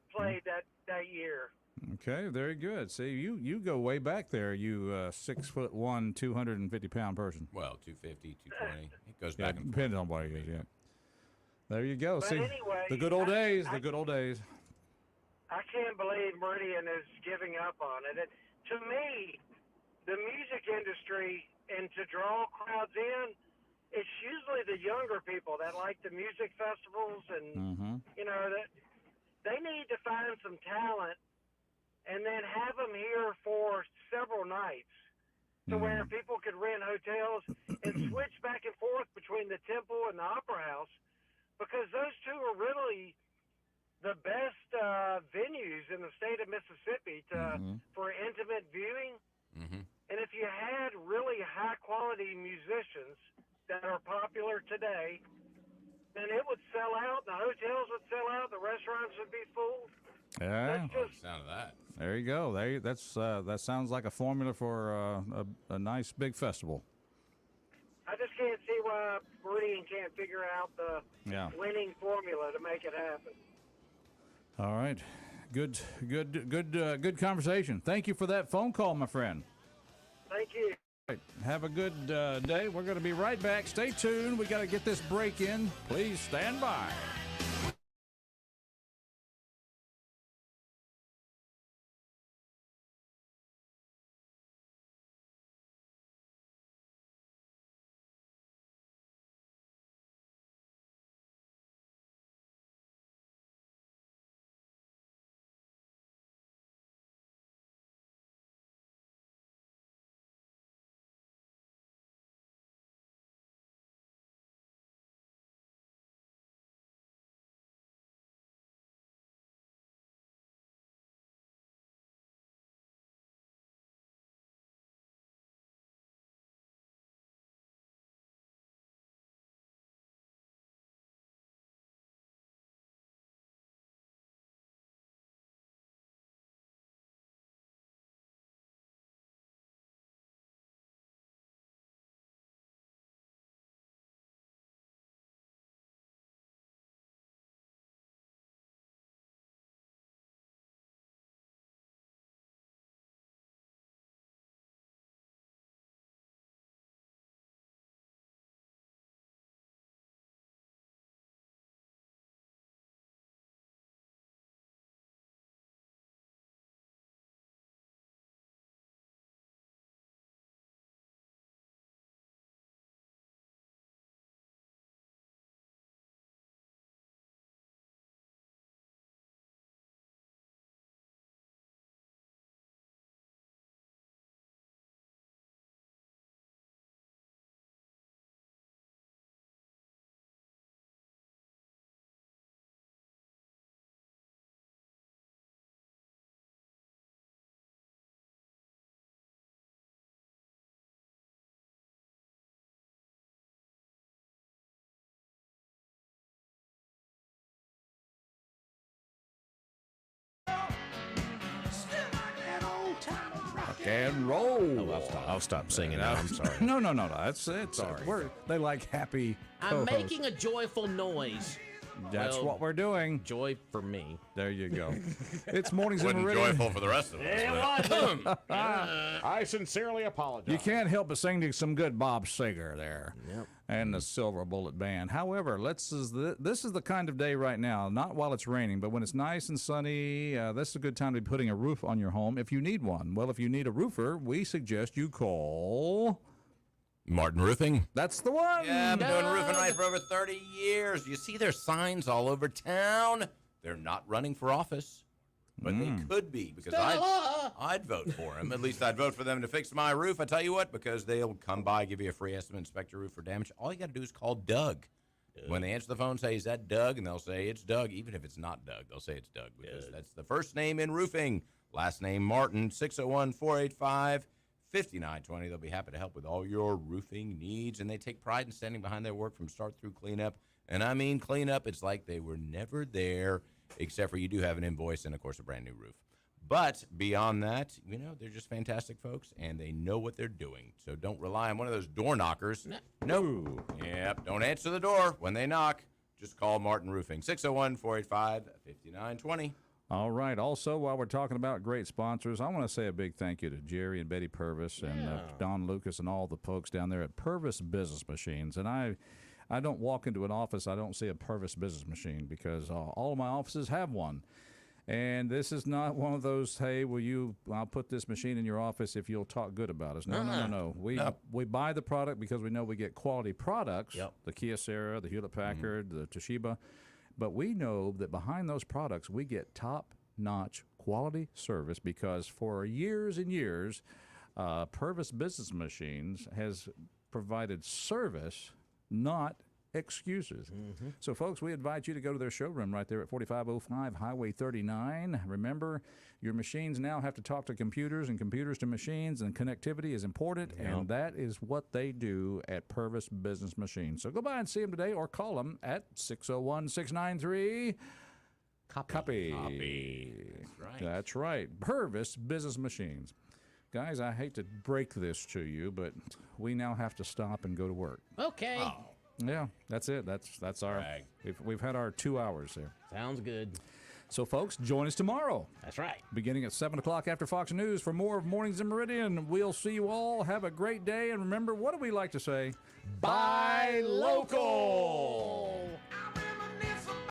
played that year. Okay, very good. See, you go way back there, you 6'1", 250-pound person. Well, 250, 220. It goes back and forth. Depending on what it is, yeah. There you go. But See, anyway, the good old days, the good old days. I can't believe Meridian is giving up on it. To me, the music industry, and to draw crowds in, it's usually the younger people that like the music festivals, and you know that they need to find some talent and then have them here for several nights to where people could rent hotels and switch back and forth between the Temple and the Opera House, because those two are really the best venues in the state of Mississippi for intimate viewing. And if you had really high-quality musicians that are popular today, then it would sell out, the hotels would sell out, the restaurants would be full. Yeah. Sound of that. There you go. That sounds like a formula for a nice big festival. I just can't see why Meridian can't figure out the winning formula to make it happen. All right. Good conversation. Thank you for that phone call, my friend. Thank you. All right. Have a good day. We're going to be right back. Stay tuned. We got to get this break in. Please stand by. and roll. Oh, I'll stop singing now. I'm sorry. No. That's it. Sorry. They like happy I'm co-hosts. making a joyful noise. That's Well, what we're doing. Joy for me. There you go. It's Mornings in Wasn't Meridian. joyful for the rest of us. I sincerely apologize. You can't help but sing to some good Bob Seger there. Yep. And the Silver Bullet Band. However, this is the kind of day right now, not while it's raining, but when it's nice and sunny, this is a good time to be putting a roof on your home if you need one. Well, if you need a roofer, we suggest you call Martin Roofing. That's the one. Yeah, I've been doing roofing right for over 30 years. You see their signs all over town. They're not running for office, but they could be because I'd vote for them. At least I'd vote for them to fix my roof. I tell you what, because they'll come by, give you a free estimate, inspect your roof for damage. All you got to do is call Doug. When they answer the phone, say, "Is that Doug?" And they'll say, "It's Doug." Even if it's not Doug, they'll say it's Doug because that's the first name in roofing. Last name Martin, 601-485-5920. They'll be happy to help with all your roofing needs, and they take pride in standing behind their work from start through cleanup. And I mean cleanup, it's like they were never there, except for you do have an invoice and, of course, a brand new roof. But beyond that, they're just fantastic folks, and they know what they're doing. So don't rely on one of those door knockers. No. Yep, don't answer the door when they knock. Just call Martin Roofing, 601-485-5920. All right. Also, while we're talking about great sponsors, I want to say a big thank you to Jerry and Betty Purvis and Don Lucas and all the folks down there at Purvis Business Machines. And I don't walk into an office, I don't see a Purvis Business Machine because all of my offices have one. And this is not one of those, hey, I'll put this machine in your office if you'll talk good about us. No. We buy the product because we know we get quality products, the Kyocera, the Hewlett-Packard, the Toshiba. But we know that behind those products, we get top-notch quality service because for years and years, Purvis Business Machines has provided service, not excuses. So, folks, we invite you to go to their showroom right there at 4505 Highway 39. Remember, your machines now have to talk to computers and computers to machines, and connectivity is important, and that is what they do at Purvis Business Machines. So go by and see them today or call them at 601-693 Copy. That's right. Purvis Business Machines. Guys, I hate to break this to you, but we now have to stop and go to work. Okay. Yeah, that's it. That's our. We've had our 2 hours there. Sounds good. So, folks, join us tomorrow. That's right. Beginning at 7 o'clock after Fox News for more of Mornings in Meridian. We'll see you all. Have a great day. And remember, what do we like to say? Buy local.